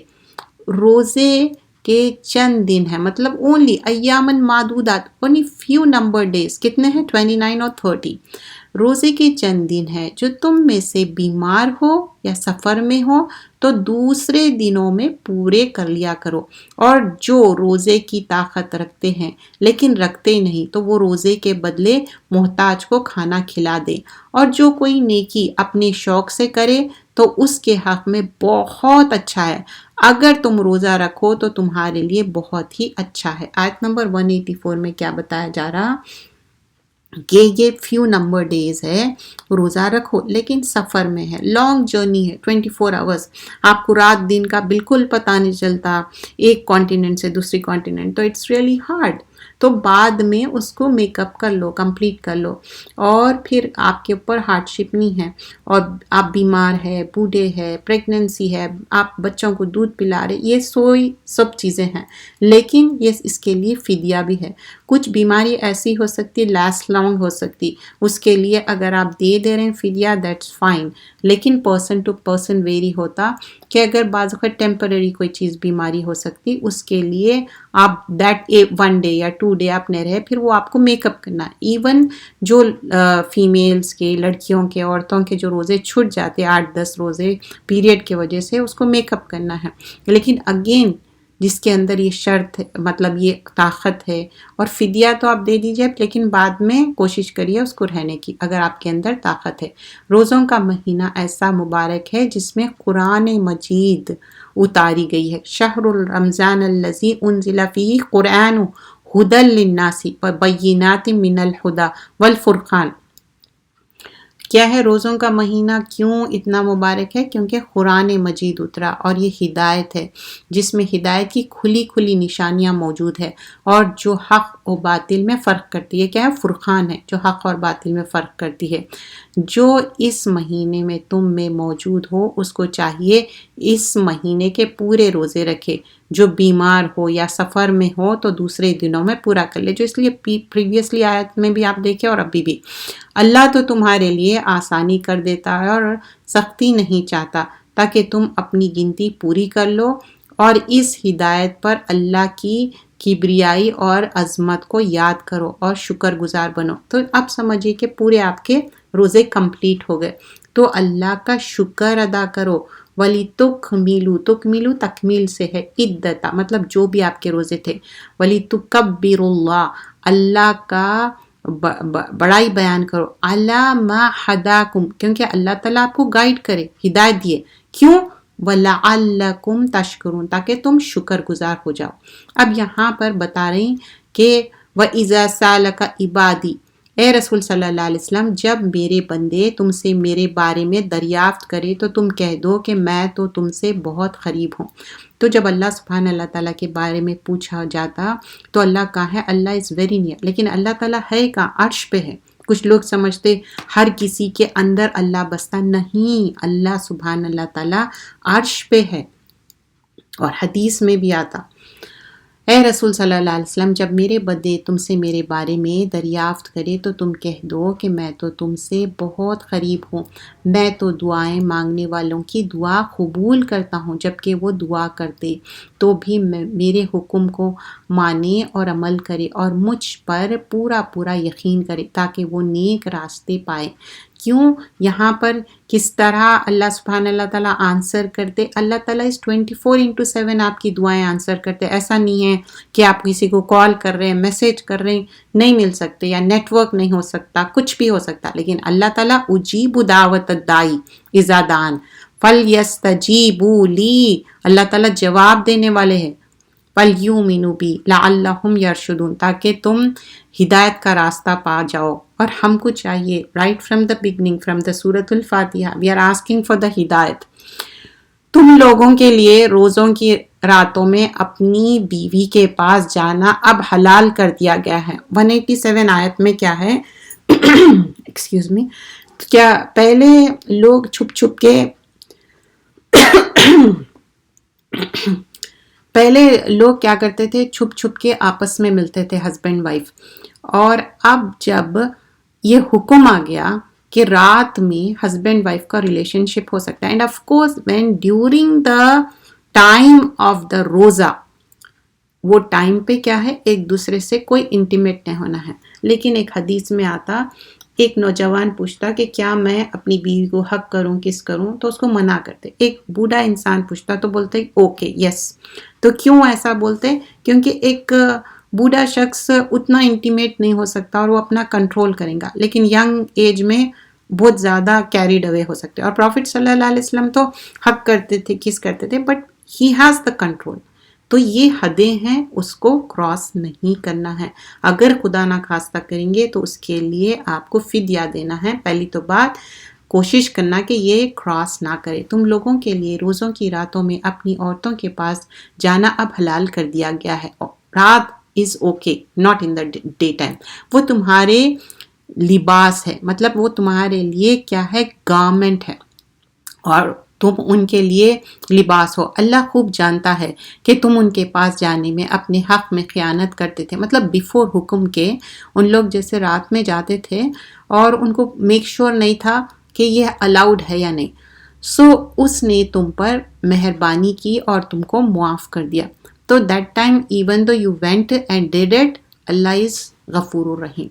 روزے کے چند دن ہیں، مطلب اونلی ایامن معدودات، اونلی فیو نمبر ڈیز. کتنے ہیں؟ 29 اور 30. روزے کے چند دن ہیں، جو تم میں سے بیمار ہو یا سفر میں ہو تو دوسرے دنوں میں پورے کر لیا کرو. اور جو روزے کی طاقت رکھتے ہیں لیکن رکھتے نہیں تو وہ روزے کے بدلے محتاج کو کھانا کھلا دے. اور جو کوئی نیکی اپنے شوق سے کرے تو اس کے حق میں بہت اچھا ہے. اگر تم روزہ رکھو تو تمہارے لیے بہت ہی اچھا ہے. آیت نمبر 184 میں کیا بتایا جا رہا؟ کہ یہ فیو نمبر ڈیز ہے، روزہ رکھو، لیکن سفر میں ہے، لانگ جرنی ہے، 24 آورس، آپ کو رات دن کا بالکل پتہ نہیں چلتا، ایک کانٹیننٹ سے دوسری کانٹیننٹ، تو اٹس ریئلی ہارڈ. تو بعد میں اس کو میک اپ کر لو، کمپلیٹ کر لو. اور پھر آپ کے اوپر ہارڈ شپ نہیں ہے اور آپ بیمار ہے، بوڑھے ہے، پریگننسی ہے، آپ بچوں کو دودھ پلا رہے، یہ سب چیزیں ہیں، لیکن یہ اس کے لیے فدیہ بھی ہے. کچھ بیماری ایسی ہو سکتی، لاسٹ لانگ ہو سکتی، اس کے لیے اگر آپ دے رہے ہیں فدیہ، دیٹس فائن. لیکن پرسن ٹو پرسن ویری ہوتا کہ اگر بعض وقت ٹیمپرری کوئی چیز بیماری ہو سکتی، اس کے لیے آپ دیٹ 1 ڈے یا 2 ڈے آپ نے رہے، پھر وہ آپ کو میک اپ کرنا ہے. ایون جو فیمیلز کے، لڑکیوں کے، عورتوں کے جو روزے چھٹ جاتے 8-10 روزے پیریڈ کی وجہ سے، اس کو میک اپ کرنا ہے. لیکن اگین جس کے اندر یہ شرط ہے، مطلب یہ طاقت ہے، اور فدیہ تو آپ دے دیجئے، لیکن بعد میں کوشش کریے اس کو رہنے کی اگر آپ کے اندر طاقت ہے. روزوں کا مہینہ ایسا مبارک ہے جس میں قرآن مجید اتاری گئی ہے. شہر الرمضان الذی انزل فیہ قرآن ہدی للناس وبینات من الہدی والفرقان. کیا ہے روزوں کا مہینہ کیوں اتنا مبارک ہے؟ کیونکہ قرآن مجید اترا اور یہ ہدایت ہے، جس میں ہدایت کی کھلی نشانیاں موجود ہے، اور جو حق و باطل میں فرق کرتی ہے. کیا ہے؟ فرقان ہے، جو حق اور باطل میں فرق کرتی ہے. جو اس مہینے میں تم میں موجود ہو، اس کو چاہیے اس مہینے کے پورے روزے رکھے. جو بیمار ہو یا سفر میں ہو تو دوسرے دنوں میں پورا کر لے. جو اس لیے پریویسلی آیت میں بھی آپ دیکھیں اور ابھی بھی، اللہ تو تمہارے لیے آسانی کر دیتا ہے اور سختی نہیں چاہتا، تاکہ تم اپنی گنتی پوری کر لو اور اس ہدایت پر اللہ کی کبریائی اور عظمت کو یاد کرو اور شکر گزار بنو. تو اب سمجھیے کہ پورے آپ کے روزے کمپلیٹ ہو گئے، تو اللہ کا شکر ادا کرو. تکمیلو تکمیل سے ہے، عدتا مطلب جو بھی آپ کے روزے تھے، ولیتکبروا اللہ، اللہ کا بڑائی بیان کرو، علی ما ہداکم، کیونکہ اللہ تعالیٰ آپ کو گائیڈ کرے، ہدایت دیے. کیوں؟ وَلَعَلَّكُمْ تَشْكُرُونَ، تاکہ تم شکر گزار ہو جاؤ. اب یہاں پر بتا رہی کہ وَإِذَا سَأَلَكَ عِبَادِي، اے رسول صلی اللہ علیہ وسلم، جب میرے بندے تم سے میرے بارے میں دریافت کرے تو تم کہہ دو کہ میں تو تم سے بہت قریب ہوں. تو جب اللہ سبحانہ اللہ تعالیٰ کے بارے میں پوچھا جاتا تو اللہ کہاں ہے؟ اللہ از ویری نیئر. لیکن اللہ تعالیٰ ہے کہاں؟ عرش پہ ہے. کچھ لوگ سمجھتے ہر کسی کے اندر اللہ بستا، نہیں، اللہ سبحانہ اللہ تعالیٰ عرش پہ ہے. اور حدیث میں بھی آتا، اے رسول صلی اللہ علیہ وسلم، جب میرے بندے تم سے میرے بارے میں دریافت کرے تو تم کہہ دو کہ میں تو تم سے بہت قریب ہوں. میں تو دعائیں مانگنے والوں کی دعا قبول کرتا ہوں، جبکہ وہ دعا کرتے تو بھی میرے حکم کو مانے اور عمل کرے اور مجھ پر پورا یقین کرے، تاکہ وہ نیک راستے پائے. کیوں یہاں پر کس طرح اللہ سبحانہ اللہ تعالیٰ آنسر کرتے؟ اللہ تعالیٰ اس 24/7 آپ کی دعائیں آنسر کرتے. ایسا نہیں ہے کہ آپ کسی کو کال کر رہے ہیں، میسیج کر رہے ہیں، نہیں مل سکتے، یا نیٹ ورک نہیں ہو سکتا، کچھ بھی ہو سکتا، لیکن اللہ تعالیٰ اجیب دعوت الداعی اذا دعان فلیستجیبوا لی، اللہ تعالیٰ جواب دینے والے ہیں. فَلْيُؤْمِنُوا بِی لَعَلَّهُمْ يَرْشُدُونَ، تاکہ تم ہدایت کا راستہ پا جاؤ. اور ہم کو چاہیے right from the beginning, from the سورۃ الفاتحہ، we are asking for the ہدایت. تم لوگوں کے لیے روزوں کی راتوں میں اپنی بیوی کے پاس جانا اب حلال کر دیا گیا ہے. 187 آیت میں کیا ہے؟ ایکسکیوز می، کیا پہلے لوگ چھپ کے پہلے لوگ کیا کرتے تھے؟ چھپ کے آپس میں ملتے تھے ہسبینڈ وائف. اور اب جب یہ حکم آ گیا کہ رات میں ہسبینڈ وائف کا ریلیشن شپ ہو سکتا ہے، and of course when during the time of the روزہ، وہ ٹائم پہ کیا ہے؟ ایک دوسرے سے کوئی انٹیمیٹ نہیں ہونا ہے. لیکن ایک حدیث میں آتا، ایک نوجوان پوچھتا کہ کیا میں اپنی بیوی کو حق کروں، کس کروں؟ تو اس کو منع کرتے. ایک بوڑھا انسان پوچھتا تو بولتے اوکے، یس. تو کیوں ایسا بولتے؟ کیونکہ ایک بوڑھا شخص اتنا انٹیمیٹ نہیں ہو سکتا اور وہ اپنا کنٹرول کرے گا، لیکن ینگ ایج میں بہت زیادہ کیریڈ اوے ہو سکتے. اور پروفٹ صلی اللہ علیہ وسلم تو حق کرتے تھے، کس کرتے تھے، but he has the control. تو یہ حدیں ہیں، اس کو کراس نہیں کرنا ہے. اگر خدا نخواستہ کریں گے تو اس کے لیے آپ کو فدیہ دینا ہے. پہلی تو بات کوشش کرنا کہ یہ کراس نہ کرے. تم لوگوں کے لیے روزوں کی راتوں میں اپنی عورتوں کے پاس جانا اب حلال کر دیا گیا ہے. رات is okay, not in the daytime. وہ تمہارے لباس ہے، مطلب وہ تمہارے لیے کیا ہے، گارمنٹ ہے، اور تم ان کے لیے لباس ہو. اللہ خوب جانتا ہے کہ تم ان کے پاس جانے میں اپنے حق میں خیانت کرتے تھے. مطلب بیفور حکم کے ان لوگ جیسے رات میں جاتے تھے اور ان کو میک شور نہیں تھا کہ یہ الاؤڈ ہے یا نہیں. سو اس نے تم پر مہربانی کی اور تم کو معاف کر دیا. تو that time even though you went and did it, اللہ از غفور الرحیم.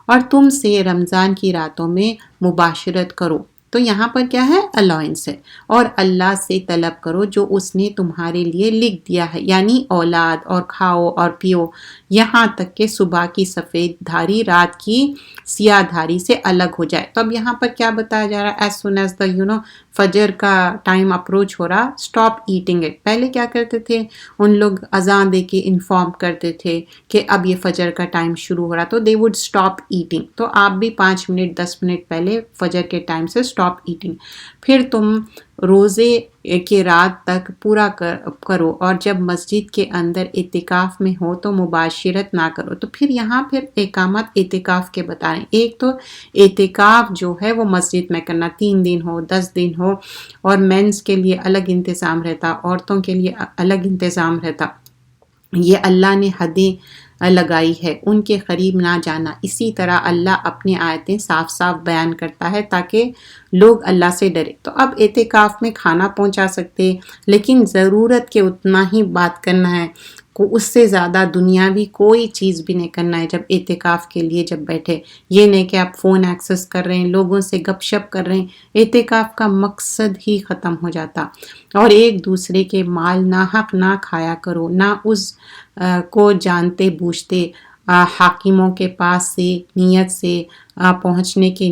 اور تم سے رمضان کی راتوں میں مباشرت کرو. تو یہاں پر کیا ہے، الاؤنس ہے. اور اللہ سے طلب کرو جو اس نے تمہارے لیے لکھ دیا ہے، یعنی اولاد اور کھاؤ اور پیو، یہاں تک کہ صبح کی سفید دھاری رات کی سیاہ دھاری سے الگ ہو جائے. تو اب یہاں پر کیا بتایا جا رہا ہے، ایز سون ایز دا فجر کا ٹائم اپروچ ہو رہا، اسٹاپ ایٹنگ اٹ. پہلے کیا کرتے تھے، ان لوگ اذان دے کے انفارم کرتے تھے کہ اب یہ فجر کا ٹائم شروع ہو رہا، تو دے وڈ اسٹاپ ایٹنگ. تو آپ بھی 5 منٹ 10 منٹ پہلے فجر کے ٹائم سے اسٹاپ ایٹنگ. پھر تم روزے کے رات تک پورا کرو، اور جب مسجد کے اندر اعتکاف میں ہو تو مباشرت نہ کرو. تو پھر یہاں پھر احکامات اعتکاف کے بتا رہے ہیں. ایک تو اعتکاف جو ہے وہ مسجد میں کرنا، 3 دن ہو 10 دن ہو، اور مینس کے لیے الگ انتظام رہتا، عورتوں کے لیے الگ انتظام رہتا. یہ اللہ نے حدیں لگائی ہے، ان کے قریب نہ جانا. اسی طرح اللہ اپنی آیتیں صاف صاف بیان کرتا ہے تاکہ لوگ اللہ سے ڈرے. تو اب اعتکاف میں کھانا پہنچا سکتے، لیکن ضرورت کے اتنا ہی بات کرنا ہے، اس سے زیادہ دنیاوی کوئی چیز بھی نہیں کرنا ہے. جب اعتکاف کے لیے جب بیٹھے، یہ نہیں کہ آپ فون ایکسس کر رہے ہیں، لوگوں سے گپ شپ کر رہے ہیں. اعتکاف کا مقصد ہی ختم ہو جاتا. اور ایک دوسرے کے مال ناحق نہ کھایا کرو، نہ اس کو جانتے بوجھتے حاکموں کے پاس سے نیت سے پہنچنے کے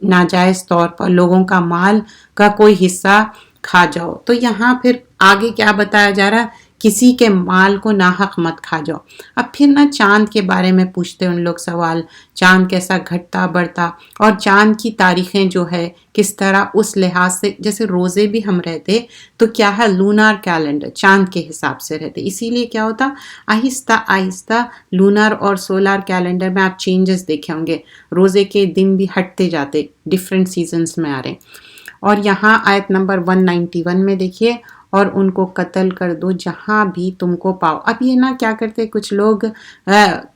ناجائز طور پر لوگوں کا مال کا کوئی حصہ کھا جاؤ. تو یہاں پھر آگے کیا بتایا جا رہا ہے، کسی کے مال کو ناحق مت کھا جاؤ. اب پھر نا چاند کے بارے میں پوچھتے ان لوگ سوال، چاند کیسا گھٹتا بڑھتا، اور چاند کی تاریخیں جو ہے کس طرح اس لحاظ سے، جیسے روزے بھی ہم رہتے تو کیا ہے، لونار کیلنڈر چاند کے حساب سے رہتے. اسی لیے کیا ہوتا، آہستہ آہستہ لونار اور سولار کیلنڈر میں آپ چینجز دیکھے ہوں گے، روزے کے دن بھی ہٹتے جاتے، ڈیفرنٹ سیزنز میں آ رہے. اور یہاں آیت نمبر 191 میں دیکھیے، اور ان کو قتل کر دو جہاں بھی تم کو پاؤ. اب یہ نا کیا کرتے، کچھ لوگ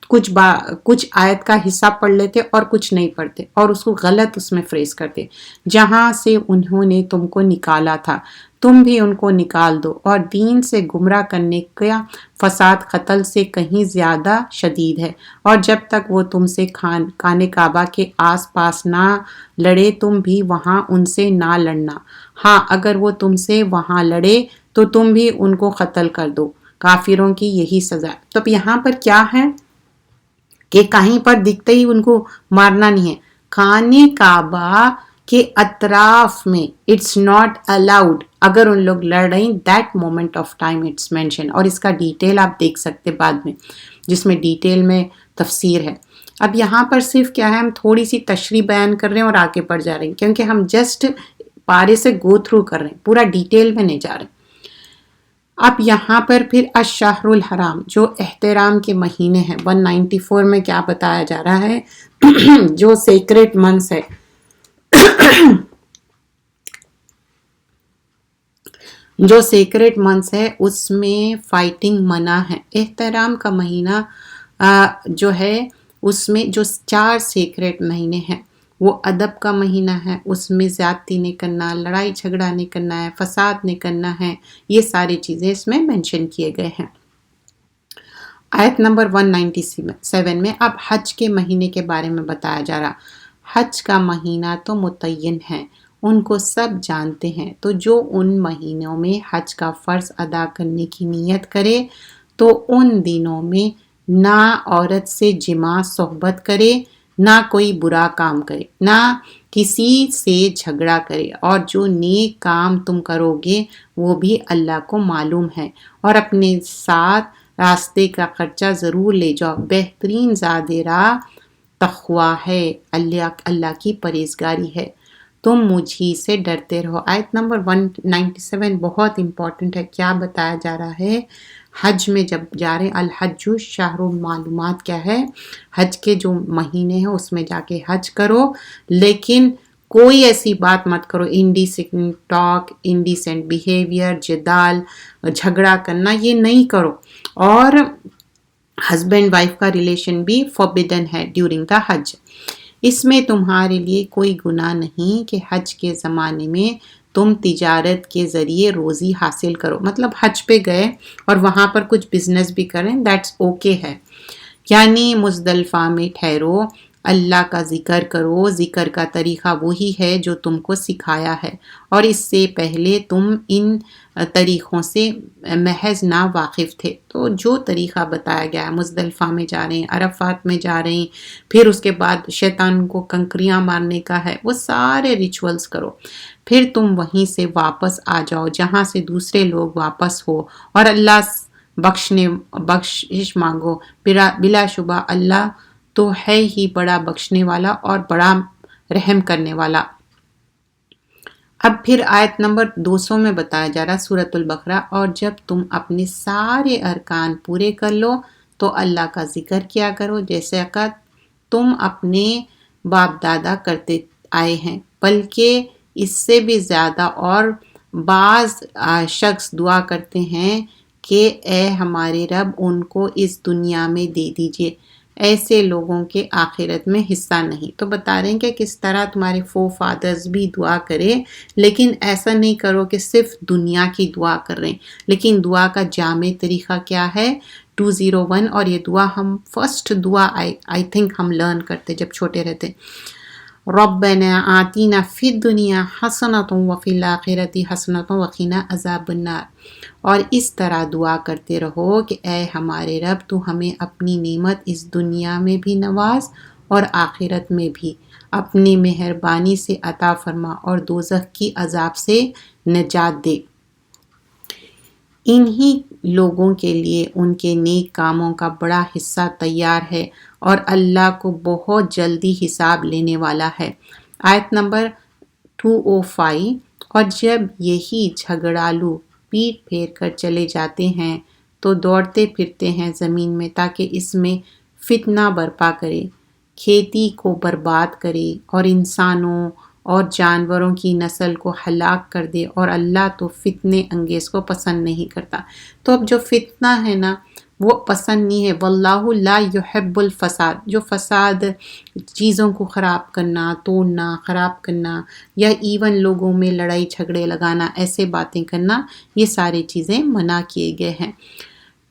کچھ آیت کا حصہ پڑھ لیتے اور کچھ نہیں پڑھتے، اور اس کو غلط اس میں فریز کرتے. جہاں سے انہوں نے تم کو نکالا تھا تم بھی ان کو نکال دو، اور دین سے گمراہ کرنے کا فساد قتل سے کہیں زیادہ شدید ہے. اور جب تک وہ تم سے خانہ کعبہ کے آس پاس نہ لڑے تم بھی وہاں ان سے نہ لڑنا. ہاں اگر وہ تم سے وہاں لڑے تو تم بھی ان کو قتل کر دو، کافروں کی یہی سزا. تو اب یہاں پر کیا ہے کہ کہیں پر دکھتے ہی ان کو مارنا نہیں ہے. خانہ کعبہ کے اطراف میں اٹس ناٹ الاؤڈ. اگر ان لوگ لڑ رہے ہیں that moment of time it's mention, اور اس کا ڈیٹیل آپ دیکھ سکتے بعد میں، جس میں ڈیٹیل میں تفسیر ہے. اب یہاں پر صرف کیا ہے، ہم تھوڑی سی تشریح بیان کر رہے ہیں اور آگے بڑھ جا رہے ہیں، کیونکہ ہم جسٹ پارے سے گو تھرو کر رہے ہیں، پورا ڈیٹیل میں نہیں جا رہے. اب یہاں پر پھر الشہر الحرام جو احترام کے مہینے ہیں، 194 میں کیا بتایا جا رہا ہے، جو سیکریٹ منتھس ہے، جو سیکریٹ منتھس ہے اس میں فائٹنگ منع ہے. احترام کا مہینہ جو ہے اس میں جو 4 سیکریٹ مہینے ہیں، وہ ادب کا مہینہ ہے، اس میں زیادتی نہیں کرنا، لڑائی جھگڑا نہیں کرنا ہے، فساد نہیں کرنا ہے. یہ ساری چیزیں اس میں مینشن کیے گئے ہیں. آیت نمبر 197 میں اب حج کے مہینے کے بارے میں بتایا جا رہا. حج کا مہینہ تو متعین ہے، ان کو سب جانتے ہیں. تو جو ان مہینوں میں حج کا فرض ادا کرنے کی نیت کرے تو ان دنوں میں نہ عورت سے جماع صحبت کرے، نہ کوئی برا کام کرے، نہ کسی سے جھگڑا کرے. اور جو نیک کام تم کرو گے وہ بھی اللہ کو معلوم ہے. اور اپنے ساتھ راستے کا خرچہ ضرور لے جاؤ، بہترین زاد راہ تقویٰ ہے، اللہ کی پرہیزگاری ہے. تم مجھی سے ڈرتے رہو. آیت نمبر 197 بہت امپورٹنٹ ہے. کیا بتایا جا رہا ہے، حج میں جب جا رہے ہیں، الحج شہر معلومات کیا ہے، حج کے جو مہینے ہیں اس میں جا کے حج کرو، لیکن کوئی ایسی بات مت کرو، انڈیسینٹ ٹاک، انڈیسینٹ بیہیویئر، جدال، جھگڑا کرنا، یہ نہیں کرو. اور ہسبینڈ وائف کا ریلیشن بھی فوربیڈن ہے ڈیورنگ دا حج. اس میں تمہارے لیے کوئی گناہ نہیں کہ حج کے زمانے میں تم تجارت کے ذریعے روزی حاصل کرو. مطلب حج پہ گئے اور وہاں پر کچھ بزنس بھی کریں، دیٹس اوکے ہے. یعنی مزدلفہ میں ٹھہرو، اللہ کا ذکر کرو. ذکر کا طریقہ وہی ہے جو تم کو سکھایا ہے، اور اس سے پہلے تم ان طریقوں سے محض نا واقف تھے. تو جو طریقہ بتایا گیا ہے، مزدلفہ میں جا رہے ہیں، عرفات میں جا رہے ہیں، پھر اس کے بعد شیطان کو کنکریاں مارنے کا ہے، وہ سارے ریچولز کرو. پھر تم وہیں سے واپس آ جاؤ جہاں سے دوسرے لوگ واپس ہو، اور اللہ بخشش مانگو. بلا شبہ اللہ تو ہے ہی بڑا بخشنے والا اور بڑا رحم کرنے والا. اب پھر آیت نمبر 200 میں بتایا جا رہا سورۃ البقرہ، اور جب تم اپنے سارے ارکان پورے کر لو تو اللہ کا ذکر کیا کرو جیسے کہ تم اپنے باپ دادا کرتے آئے ہیں، بلکہ اس سے بھی زیادہ. اور بعض شخص دعا کرتے ہیں کہ اے ہمارے رب ان کو اس دنیا میں دے دیجئے، ایسے لوگوں کے آخرت میں حصہ نہیں. تو بتا رہے ہیں کہ کس طرح تمہارے فادرز بھی دعا کرے، لیکن ایسا نہیں کرو کہ صرف دنیا کی دعا کر رہے ہیں. لیکن دعا کا جامع طریقہ کیا ہے؟ 201. اور یہ دعا ہم فرسٹ دعا آئی تھنک ہم لرن کرتے جب چھوٹے رہتے. ربنا آتینا فی الدنیا حسنۃ وفی الآخرۃ حسنۃ وقنا عذاب النار. اور اس طرح دعا کرتے رہو کہ اے ہمارے رب تو ہمیں اپنی نعمت اس دنیا میں بھی نواز اور آخرت میں بھی اپنی مہربانی سے عطا فرما اور دوزخ کی عذاب سے نجات دے. انہی لوگوں کے لیے ان کے نیک کاموں کا بڑا حصہ تیار ہے، اور اللہ کو بہت جلدی حساب لینے والا ہے. آیت نمبر 205. اور جب یہی جھگڑالو پیٹ پھیر کر چلے جاتے ہیں تو دوڑتے پھرتے ہیں زمین میں تاکہ اس میں فتنہ برپا کرے، کھیتی کو برباد کرے اور انسانوں اور جانوروں کی نسل کو ہلاک کر دے، اور اللہ تو فتنے انگیز کو پسند نہیں کرتا. تو اب جو فتنہ ہے نا وہ پسند نہیں ہے. واللہ لا یحب الفساد، جو فساد، چیزوں کو خراب کرنا، توڑنا، خراب کرنا، یا ایون لوگوں میں لڑائی جھگڑے لگانا، ایسے باتیں کرنا، یہ ساری چیزیں منع کیے گئے ہیں.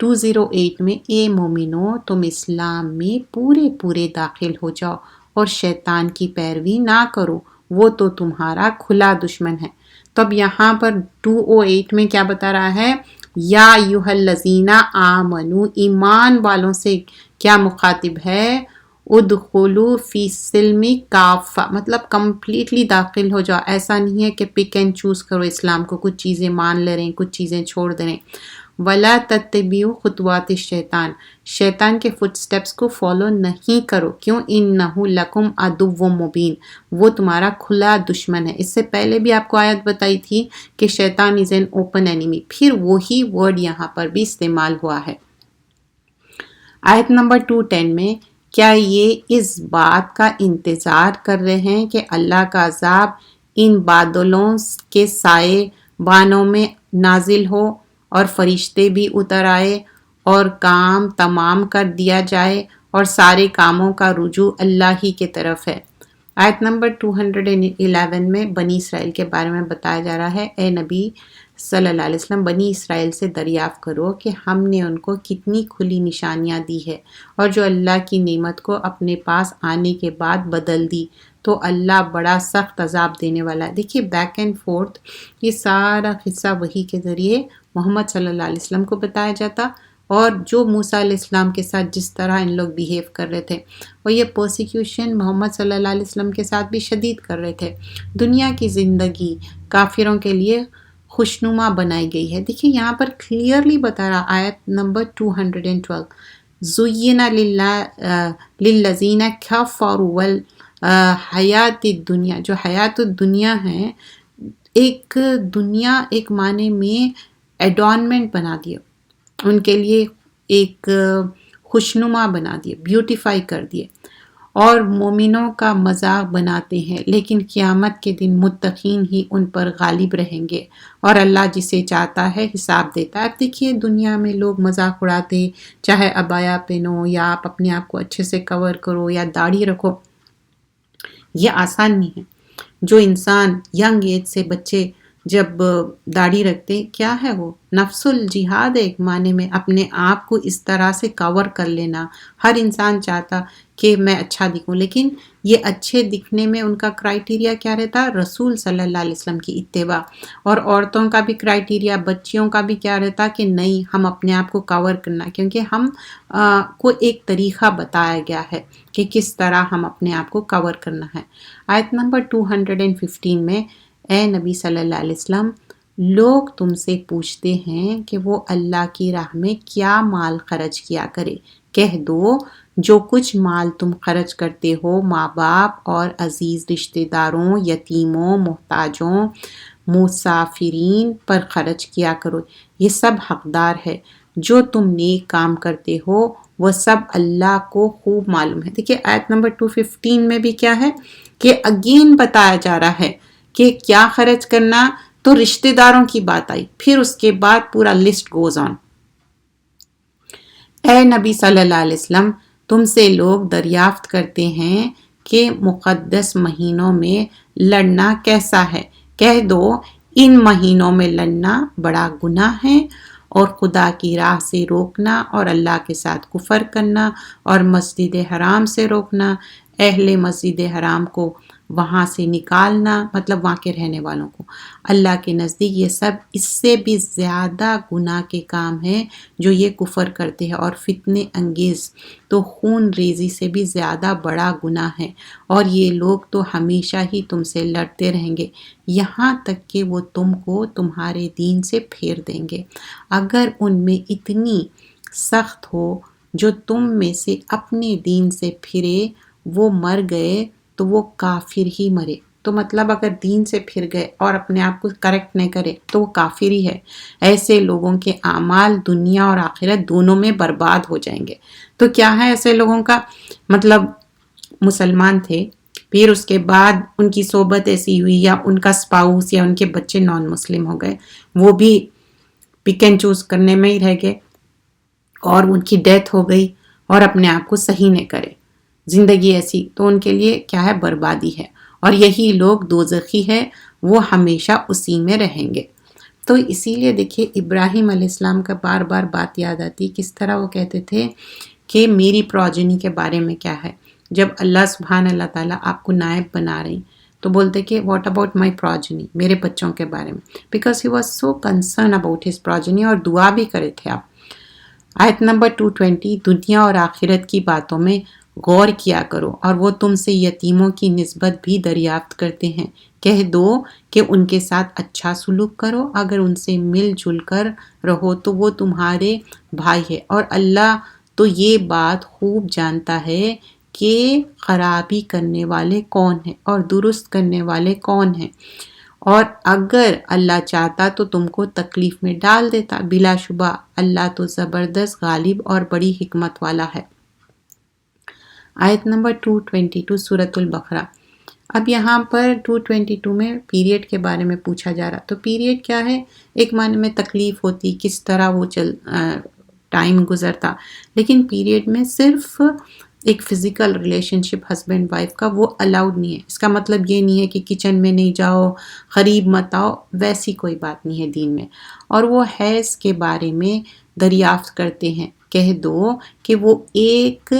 208 میں اے مومنو تم اسلام میں پورے داخل ہو جاؤ اور شیطان کی پیروی نہ کرو، وہ تو تمہارا کھلا دشمن ہے. تو اب یہاں پر 208 میں کیا بتا رہا ہے؟ یا ایھا الذین آمنو، ایمان والوں سے کیا مخاطب ہے؟ ادخلوا فی السلم کافہ، مطلب کمپلیٹلی داخل ہو جاؤ. ایسا نہیں ہے کہ پک اینڈ چوز کرو اسلام کو، کچھ چیزیں مان لے رہے ہیں، کچھ چیزیں چھوڑ دے رہے ہیں. ولا تتبعوا خطوات الشیطان، شیطان کے فٹ سٹیپس کو فالو نہیں کرو. کیوں؟ انہ لکم عدو مبین، وہ تمہارا کھلا دشمن ہے. اس سے پہلے بھی آپ کو آیت بتائی تھی کہ شیطان از این اوپن اینیمی، پھر وہی ورڈ یہاں پر بھی استعمال ہوا ہے. آیت نمبر 210 میں کیا یہ اس بات کا انتظار کر رہے ہیں کہ اللہ کا عذاب ان بادلوں کے سائے بانوں میں نازل ہو اور فرشتے بھی اتر آئے اور کام تمام کر دیا جائے اور سارے کاموں کا رجوع اللہ ہی کے طرف ہے. آیت نمبر 211 میں بنی اسرائیل کے بارے میں بتایا جا رہا ہے. اے نبی صلی اللہ علیہ وسلم، بنی اسرائیل سے دریافت کرو کہ ہم نے ان کو کتنی کھلی نشانیاں دی ہے، اور جو اللہ کی نعمت کو اپنے پاس آنے کے بعد بدل دی تو اللہ بڑا سخت عذاب دینے والا ہے. دیکھیے بیک اینڈ فورتھ یہ سارا قصہ وحی کے ذریعے محمد صلی اللہ علیہ وسلم کو بتایا جاتا، اور جو موسیٰ علیہ السلام کے ساتھ جس طرح ان لوگ بیہیو کر رہے تھے، اور یہ پرسیکیوشن محمد صلی اللہ علیہ وسلم کے ساتھ بھی شدید کر رہے تھے. دنیا کی زندگی کافروں کے لیے خوشنما بنائی گئی ہے. دیکھیے یہاں پر کلیئرلی بتا رہا آیت نمبر 212، زُيِّنَ لِلَّذِينَ كَفَرُوا حیات الدنیا، جو حیات الدنیا ہے، ایک دنیا ایک معنی میں ایڈورنمنٹ بنا دیا، ان کے لیے ایک خوشنما بنا دیے، بیوٹیفائی کر دیے، اور مومنوں کا مذاق بناتے ہیں، لیکن قیامت کے دن متقین ہی ان پر غالب رہیں گے، اور اللہ جسے چاہتا ہے حساب دیتا ہے۔ اب دیکھیے دنیا میں لوگ مذاق اڑاتے، چاہے عبایا پہنو یا آپ اپنے آپ کو اچھے سے کور کرو یا داڑھی رکھو، یہ آسان نہیں ہے۔ جو انسان ینگ ایج سے بچے جب داڑھی رکھتے، کیا ہے وہ نفس الجہاد ہے ایک معنی میں، اپنے آپ کو اس طرح سے کور کر لینا۔ ہر انسان چاہتا کہ میں اچھا دکھوں، لیکن یہ اچھے دکھنے میں ان کا کرائٹیریا کیا رہتا؟ رسول صلی اللہ علیہ وسلم کی اتباع۔ اور عورتوں کا بھی کرائٹیریا، بچیوں کا بھی کیا رہتا کہ نہیں، ہم اپنے آپ کو کور کرنا، کیونکہ ہم کو ایک طریقہ بتایا گیا ہے کہ کس طرح ہم اپنے آپ کو کور کرنا ہے۔ آیت نمبر 215 میں، اے نبی صلی اللہ علیہ وسلم، لوگ تم سے پوچھتے ہیں کہ وہ اللہ کی راہ میں کیا مال خرچ کیا کرے۔ کہہ دو، جو کچھ مال تم خرچ کرتے ہو ماں باپ اور عزیز رشتہ داروں، یتیموں، محتاجوں، مسافرین پر خرچ کیا کرو، یہ سب حقدار ہے۔ جو تم نیک کام کرتے ہو وہ سب اللہ کو خوب معلوم ہے۔ دیکھیے آیت نمبر 215 میں بھی کیا ہے کہ اگین بتایا جا رہا ہے کہ کیا خرچ کرنا، تو رشتہ داروں کی بات آئی، پھر اس کے بعد پورا لسٹ گوز آن۔ اے نبی صلی اللہ علیہ وسلم، تم سے لوگ دریافت کرتے ہیں کہ مقدس مہینوں میں لڑنا کیسا ہے۔ کہہ دو، ان مہینوں میں لڑنا بڑا گناہ ہے، اور خدا کی راہ سے روکنا اور اللہ کے ساتھ کفر کرنا اور مسجد حرام سے روکنا، اہل مسجد حرام کو وہاں سے نکالنا، مطلب وہاں کے رہنے والوں کو، اللہ کے نزدیک یہ سب اس سے بھی زیادہ گناہ کے کام ہیں جو یہ کفر کرتے ہیں، اور فتنے انگیز تو خون ریزی سے بھی زیادہ بڑا گناہ ہے، اور یہ لوگ تو ہمیشہ ہی تم سے لڑتے رہیں گے یہاں تک کہ وہ تم کو تمہارے دین سے پھیر دیں گے۔ اگر ان میں اتنی سخت ہو جو تم میں سے اپنے دین سے پھرے، وہ مر گئے تو وہ کافر ہی مرے۔ تو مطلب اگر دین سے پھر گئے اور اپنے آپ کو کریکٹ نہیں کرے تو وہ کافر ہی ہے۔ ایسے لوگوں کے اعمال دنیا اور آخرت دونوں میں برباد ہو جائیں گے۔ تو کیا ہے ایسے لوگوں کا مطلب؟ مسلمان تھے، پھر اس کے بعد ان کی صحبت ایسی ہوئی، یا ان کا اسپاؤس یا ان کے بچے نان مسلم ہو گئے، وہ بھی پک اینڈ چوز کرنے میں ہی رہ گئے، اور ان کی ڈیتھ ہو گئی اور اپنے آپ کو صحیح نہیں کرے، زندگی ایسی، تو ان کے لیے کیا ہے؟ بربادی ہے، اور یہی لوگ دوزخی ہے، وہ ہمیشہ اسی میں رہیں گے۔ تو اسی لیے دیکھیے ابراہیم علیہ السلام کا بار بار بات یاد آتی، کس طرح وہ کہتے تھے کہ میری پروجنی کے بارے میں کیا ہے۔ جب اللہ سبحانہ اللہ تعالیٰ آپ کو نائب بنا رہی تو بولتے کہ واٹ اباؤٹ مائی پروجنی، میرے بچوں کے بارے میں، because he was so concern about his progeny, اور دعا بھی کرے تھے آپ۔ آیت نمبر 220، دنیا اور آخرت کی باتوں میں غور کیا کرو، اور وہ تم سے یتیموں کی نسبت بھی دریافت کرتے ہیں۔ کہہ دو کہ ان کے ساتھ اچھا سلوک کرو، اگر ان سے مل جل کر رہو تو وہ تمہارے بھائی ہے، اور اللہ تو یہ بات خوب جانتا ہے کہ خرابی کرنے والے کون ہیں اور درست کرنے والے کون ہیں، اور اگر اللہ چاہتا تو تم کو تکلیف میں ڈال دیتا، بلا شبہ اللہ تو زبردست غالب اور بڑی حکمت والا ہے۔ آیت نمبر 222 سورۃ البقرہ۔ اب یہاں پر 222 میں پیریڈ کے بارے میں پوچھا جا رہا، تو پیریڈ کیا ہے؟ ایک معنی میں تکلیف ہوتی، کس طرح وہ ٹائم گزرتا، لیکن پیریڈ میں صرف ایک فزیکل ریلیشن شپ ہسبینڈ وائف کا وہ الاؤڈ نہیں ہے۔ اس کا مطلب یہ نہیں ہے کہ کچن میں نہیں جاؤ، قریب مت آؤ، ویسی کوئی بات نہیں ہے دین میں۔ اور وہ حیض کے بارے میں دریافت کرتے ہیں، کہہ دو کہ وہ ایک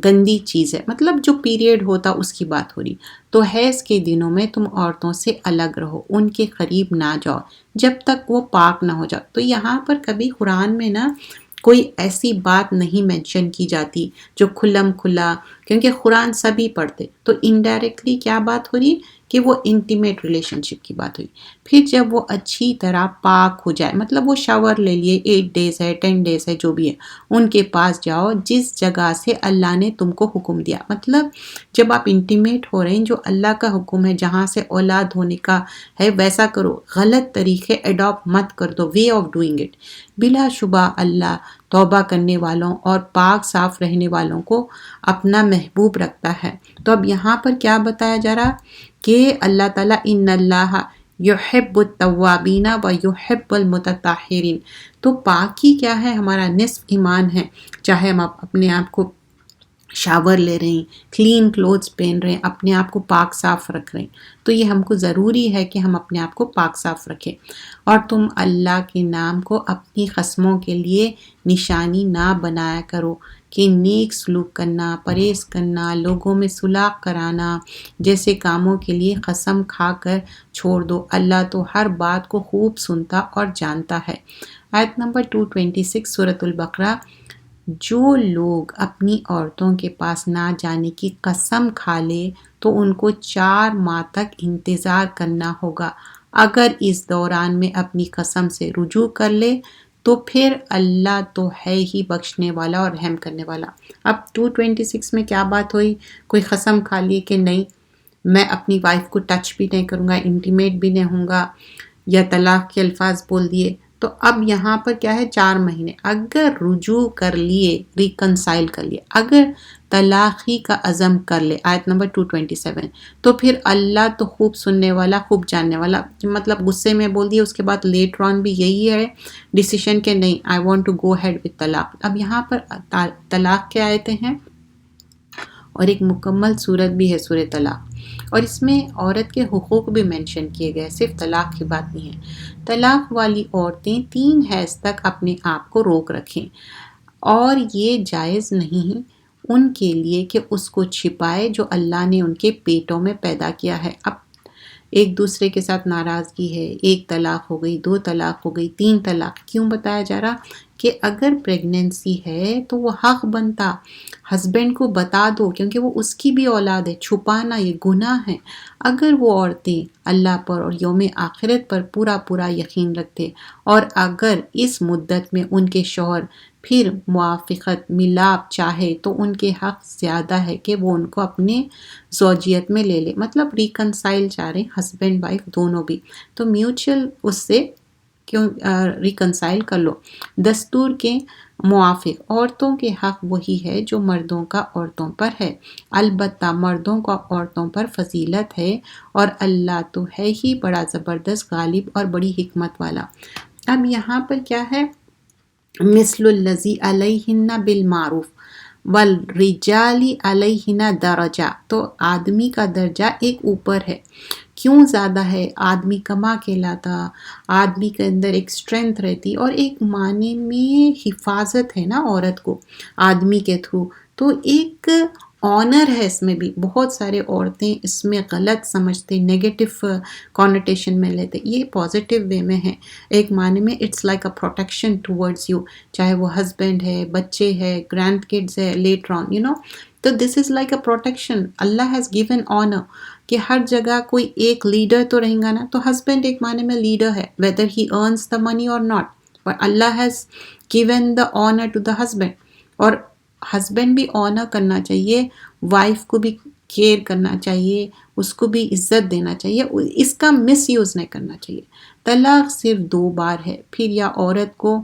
گندی چیز ہے، مطلب جو پیریڈ ہوتا اس کی بات ہو رہی، تو حیض کے دنوں میں تم عورتوں سے الگ رہو، ان کے قریب نہ جاؤ جب تک وہ پاک نہ ہو جاؤ۔ تو یہاں پر کبھی قرآن میں نا کوئی ایسی بات نہیں مینشن کی جاتی جو کھلم کھلا، کیونکہ قرآن سبھی پڑھتے، تو انڈائریکٹلی کیا بات ہو رہی کہ وہ انٹیمیٹ ریلیشن شپ کی بات ہوئی. پھر جب وہ اچھی طرح پاک ہو جائے، مطلب وہ شاور لے لیے، 8 days ہے 10 days ہے جو بھی ہے، ان کے پاس جاؤ جس جگہ سے اللہ نے تم کو حکم دیا. مطلب جب آپ انٹیمیٹ ہو رہے ہیں، جو اللہ کا حکم ہے جہاں سے اولاد ہونے کا ہے ویسا کرو، غلط طریقے اڈاپٹ مت کر دو، وے آف ڈوئنگ اٹ. بلا شبہ اللہ توبہ کرنے والوں اور پاک صاف رہنے والوں کو اپنا محبوب رکھتا ہے. تو اب یہاں پر کیا بتایا جا رہا کہ اللہ تعالیٰ ان اللہ یحب التوابین و یحب المتطہرین. تو پاکی کیا ہے؟ ہمارا نصف ایمان ہے. چاہے ہم اپنے آپ کو شاور لے رہے ہیں، کلین کلوتھس پہن رہے ہیں، اپنے آپ کو پاک صاف رکھ رہے ہیں، تو یہ ہم کو ضروری ہے کہ ہم اپنے آپ کو پاک صاف رکھیں. اور تم اللہ کے نام کو اپنی قسموں کے لیے نشانی نہ بنایا کرو کہ نیک سلوک کرنا، پرہیز کرنا، لوگوں میں صلح کرانا جیسے کاموں کے لیے قسم کھا کر چھوڑ دو. اللہ تو ہر بات کو خوب سنتا اور جانتا ہے. آیت نمبر 226 سورۃ البقرہ. جو لوگ اپنی عورتوں کے پاس نہ جانے کی قسم کھا لے تو ان کو 4 ماہ تک انتظار کرنا ہوگا. اگر اس دوران میں اپنی قسم سے رجوع کر لے تو پھر اللہ تو ہے ہی بخشنے والا اور رحم کرنے والا. اب 226 میں کیا بات ہوئی؟ کوئی قسم کھا لی کہ نہیں میں اپنی وائف کو ٹچ بھی نہیں کروں گا، انٹیمیٹ بھی نہیں ہوں گا، یا طلاق کے الفاظ بول دیے. تو اب یہاں پر کیا ہے؟ 4 مہینے. اگر رجوع کر لیے، ریکنسائل کر لیے، اگر طلاقی کا عزم کر لے، آیت نمبر 227، تو پھر اللہ تو خوب سننے والا، خوب جاننے والا. مطلب غصے میں بول دیے، اس کے بعد لیٹر آن بھی یہی ہے ڈیسیشن کہ نہیں I want to go ahead with طلاق. اب یہاں پر طلاق کے آیتیں ہیں اور ایک مکمل صورت بھی ہے سورہ طلاق، اور اس میں عورت کے حقوق بھی مینشن کیے گئے، صرف طلاق کی بات نہیں ہے. طلاق والی عورتیں 3 حیض تک اپنے آپ کو روک رکھیں، اور یہ جائز نہیں ان کے لیے کہ اس کو چھپائے جو اللہ نے ان کے پیٹوں میں پیدا کیا ہے. اب ایک دوسرے کے ساتھ ناراضگی ہے، 1 طلاق ہو گئی، 2 طلاق ہو گئی، 3 طلاق. کیوں بتایا جا رہا کہ اگر پریگننسی ہے تو وہ حق بنتا ہسبینڈ کو بتا دو، کیونکہ وہ اس کی بھی اولاد ہے. چھپانا یہ گناہ ہے. اگر وہ عورتیں اللہ پر اور یوم آخرت پر پورا یقین رکھتے، اور اگر اس مدت میں ان کے شوہر پھر موافقت ملاپ چاہے تو ان کے حق زیادہ ہے کہ وہ ان کو اپنے زوجیت میں لے لے. مطلب ریکنسائل چاہ رہے ہیں ہسبینڈ وائف دونوں بھی، تو میوچل اس سے کیوں ریکنسائل کر لو. دستور کے موافق عورتوں کے حق وہی ہے جو مردوں کا عورتوں پر ہے، البتہ مردوں کا عورتوں پر فضیلت ہے، اور اللہ تو ہے ہی بڑا زبردست، غالب اور بڑی حکمت والا. اب یہاں پر کیا ہے؟ مثل الذی علیہن بالمعروف والرجال علیہن درجہ. تو آدمی کا درجہ ایک اوپر ہے. کیوں زیادہ ہے؟ آدمی کما کے لاتا، آدمی کے اندر ایک اسٹرینتھ رہتی، اور ایک معنی میں حفاظت ہے نا عورت کو آدمی کے تھرو. تو ایک آنر ہے اس میں بھی. بہت سارے عورتیں اس میں غلط سمجھتے، نیگیٹو کانوٹیشن میں لیتے. یہ پازیٹیو وے میں ہے، ایک معنی میں it's like a protection towards you, چاہے وہ ہسبینڈ ہے، بچے ہے، گرینڈ کڈز ہے لیٹر آن تو this is like a protection. اللہ ہیز گیون آنر کہ ہر جگہ کوئی ایک لیڈر تو رہیں گا نا. تو ہسبینڈ ایک معنی میں لیڈر ہے whether he earns the money or not, but Allah has given the honor to the husband. اور ہسبینڈ بھی آنر کرنا چاہیے، وائف کو بھی کیئر کرنا چاہیے، اس کو بھی عزت دینا چاہیے، اس کا مس یوز نہیں کرنا چاہیے. طلاق صرف 2 بار ہے. پھر یا عورت کو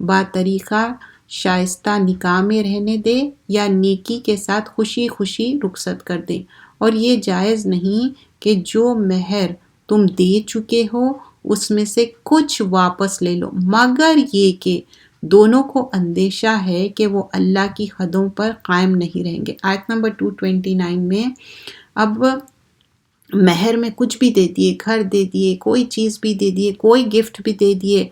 با طریقہ شائستہ نکاح میں رہنے دے یا نیکی کے ساتھ خوشی خوشی رخصت کر دے. اور یہ جائز نہیں کہ جو مہر تم دے چکے ہو اس میں سے کچھ واپس لے لو، مگر یہ کہ دونوں کو اندیشہ ہے کہ وہ اللہ کی حدوں پر قائم نہیں رہیں گے. آیت نمبر 229 میں اب مہر میں کچھ بھی دے دیے، گھر دے دیے، کوئی چیز بھی دے دیے، کوئی گفٹ بھی دے دیے،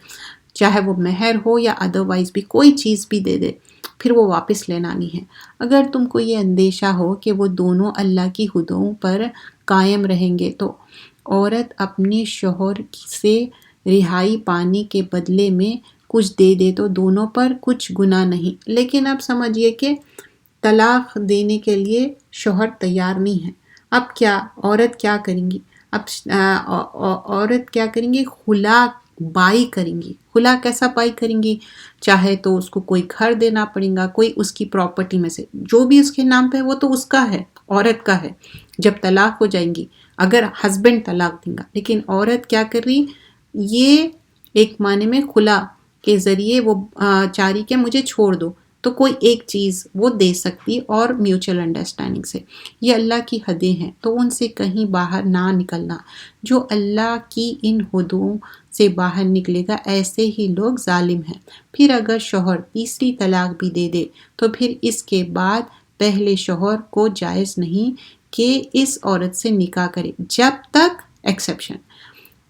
چاہے وہ مہر ہو یا ادروائز بھی کوئی چیز بھی دے دے، پھر وہ واپس لینا نہیں ہے. اگر تم کو یہ اندیشہ ہو کہ وہ دونوں اللہ کی حدوں پر قائم رہیں گے تو عورت اپنے شوہر سے رہائی پانے کے بدلے میں کچھ دے دے تو دونوں پر کچھ گناہ نہیں. لیکن اب سمجھیے کہ طلاق دینے کے لیے شوہر تیار نہیں ہے. اب کیا عورت کیا کریں گی؟ اب عورت کیا کریں گی؟ خلا بائی کریں گی. خلا کیسا بائی کریں گی؟ چاہے تو اس کو کوئی گھر دینا پڑے گا، کوئی اس کی پراپرٹی میں سے جو بھی اس کے نام پہ وہ تو اس کا ہے، عورت کا ہے. جب طلاق ہو جائیں گی، اگر ہسبینڈ طلاق دیں گا، لیکن عورت کیا کر رہی؟ یہ ایک معنی میں خلا کے ذریعے وہ چاہ رہی کہ مجھے چھوڑ دو، تو کوئی ایک چیز وہ دے سکتی اور میوچل انڈرسٹینڈنگ سے. یہ اللہ کی حدیں ہیں تو ان سے کہیں باہر نہ نکلنا. جو اللہ کی ان حدوں سے باہر نکلے گا ایسے ہی لوگ ظالم ہیں. پھر اگر شوہر تیسری طلاق بھی دے دے تو پھر اس کے بعد پہلے شوہر کو جائز نہیں کہ اس عورت سے نکاح کرے، جب تک ایکسیپشن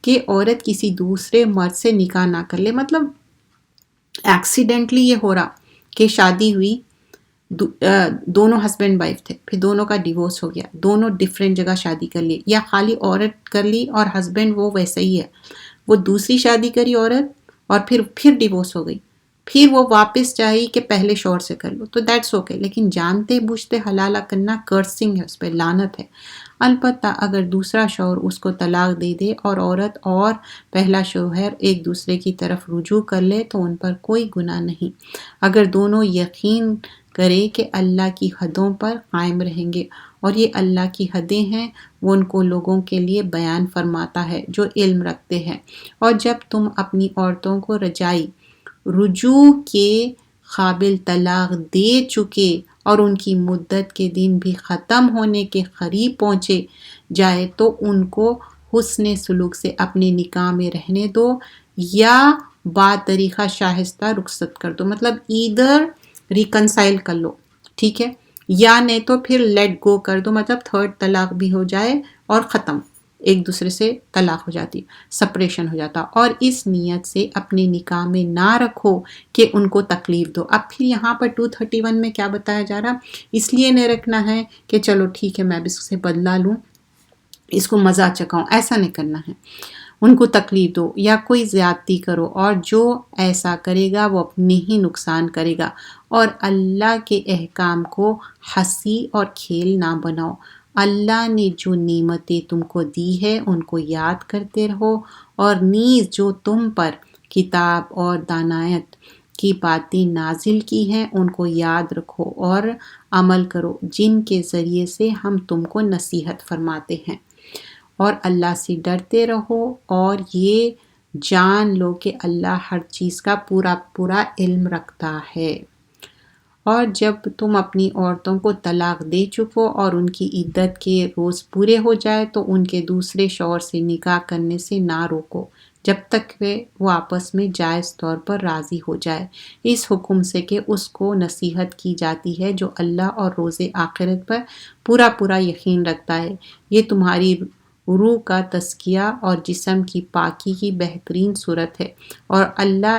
کہ عورت کسی دوسرے مرد سے نکاح نہ کر لے. مطلب ایکسیڈنٹلی یہ ہو رہا کہ شادی ہوئی، دونوں ہسبینڈ وائف تھے، پھر دونوں کا ڈیورس ہو گیا، دونوں ڈیفرنٹ جگہ شادی کر لی، یا خالی عورت کر لی اور ہسبینڈ وہ ویسے ہی ہے، وہ دوسری شادی کری عورت اور پھر ڈیورس ہو گئی، پھر وہ واپس چاہی کہ پہلے شوہر سے کر لو، تو دیٹس اوکے. لیکن جانتے بوجھتے حلالہ کرنا کرسنگ ہے، اس پہ لعنت ہے. البتہ اگر دوسرا شوہر اس کو طلاق دے دے اور عورت اور پہلا شوہر ایک دوسرے کی طرف رجوع کر لے تو ان پر کوئی گناہ نہیں، اگر دونوں یقین کرے کہ اللہ کی حدوں پر قائم رہیں گے. اور یہ اللہ کی حدیں ہیں، وہ ان کو لوگوں کے لیے بیان فرماتا ہے جو علم رکھتے ہیں. اور جب تم اپنی عورتوں کو رجوع کے قابل طلاق دے چکے اور ان کی مدت کے دن بھی ختم ہونے کے قریب پہنچے جائے تو ان کو حسن سلوک سے اپنے نکاح میں رہنے دو یا با طریقہ شائستہ رخصت کر دو. مطلب ایدر ریکنسائل کر لو، ٹھیک ہے، یا نہیں تو پھر لیٹ گو کر دو. مطلب تھرڈ طلاق بھی ہو جائے اور ختم، ایک دوسرے سے طلاق ہو جاتی، سپریشن ہو جاتا. اور اس نیت سے اپنے نکاح میں نہ رکھو کہ ان کو تکلیف دو. اب پھر یہاں پر 231 میں کیا بتایا جا رہا؟ اس لیے نہیں رکھنا ہے کہ چلو ٹھیک ہے میں بھی اس سے بدلا لوں، اس کو مزہ چکھاؤں، ایسا نہیں کرنا ہے. ان کو تکلیف دو یا کوئی زیادتی کرو، اور جو ایسا کرے گا وہ اپنے ہی نقصان کرے گا. اور اللہ کے احکام کو ہنسی اور کھیل نہ بناؤ. اللہ نے جو نعمتیں تم کو دی ہے ان کو یاد کرتے رہو، اور نیز جو تم پر کتاب اور دانایت کی باتیں نازل کی ہیں ان کو یاد رکھو اور عمل کرو، جن کے ذریعے سے ہم تم کو نصیحت فرماتے ہیں. اور اللہ سے ڈرتے رہو اور یہ جان لو کہ اللہ ہر چیز کا پورا علم رکھتا ہے. اور جب تم اپنی عورتوں کو طلاق دے چکو اور ان کی عدت کے روز پورے ہو جائے تو ان کے دوسرے شوہر سے نکاح کرنے سے نہ روکو جب تک وہ آپس میں جائز طور پر راضی ہو جائے، اس حکم سے کہ اس کو نصیحت کی جاتی ہے جو اللہ اور روز آخرت پر پورا یقین رکھتا ہے. یہ تمہاری روح کا تزکیہ اور جسم کی پاکی کی بہترین صورت ہے، اور اللہ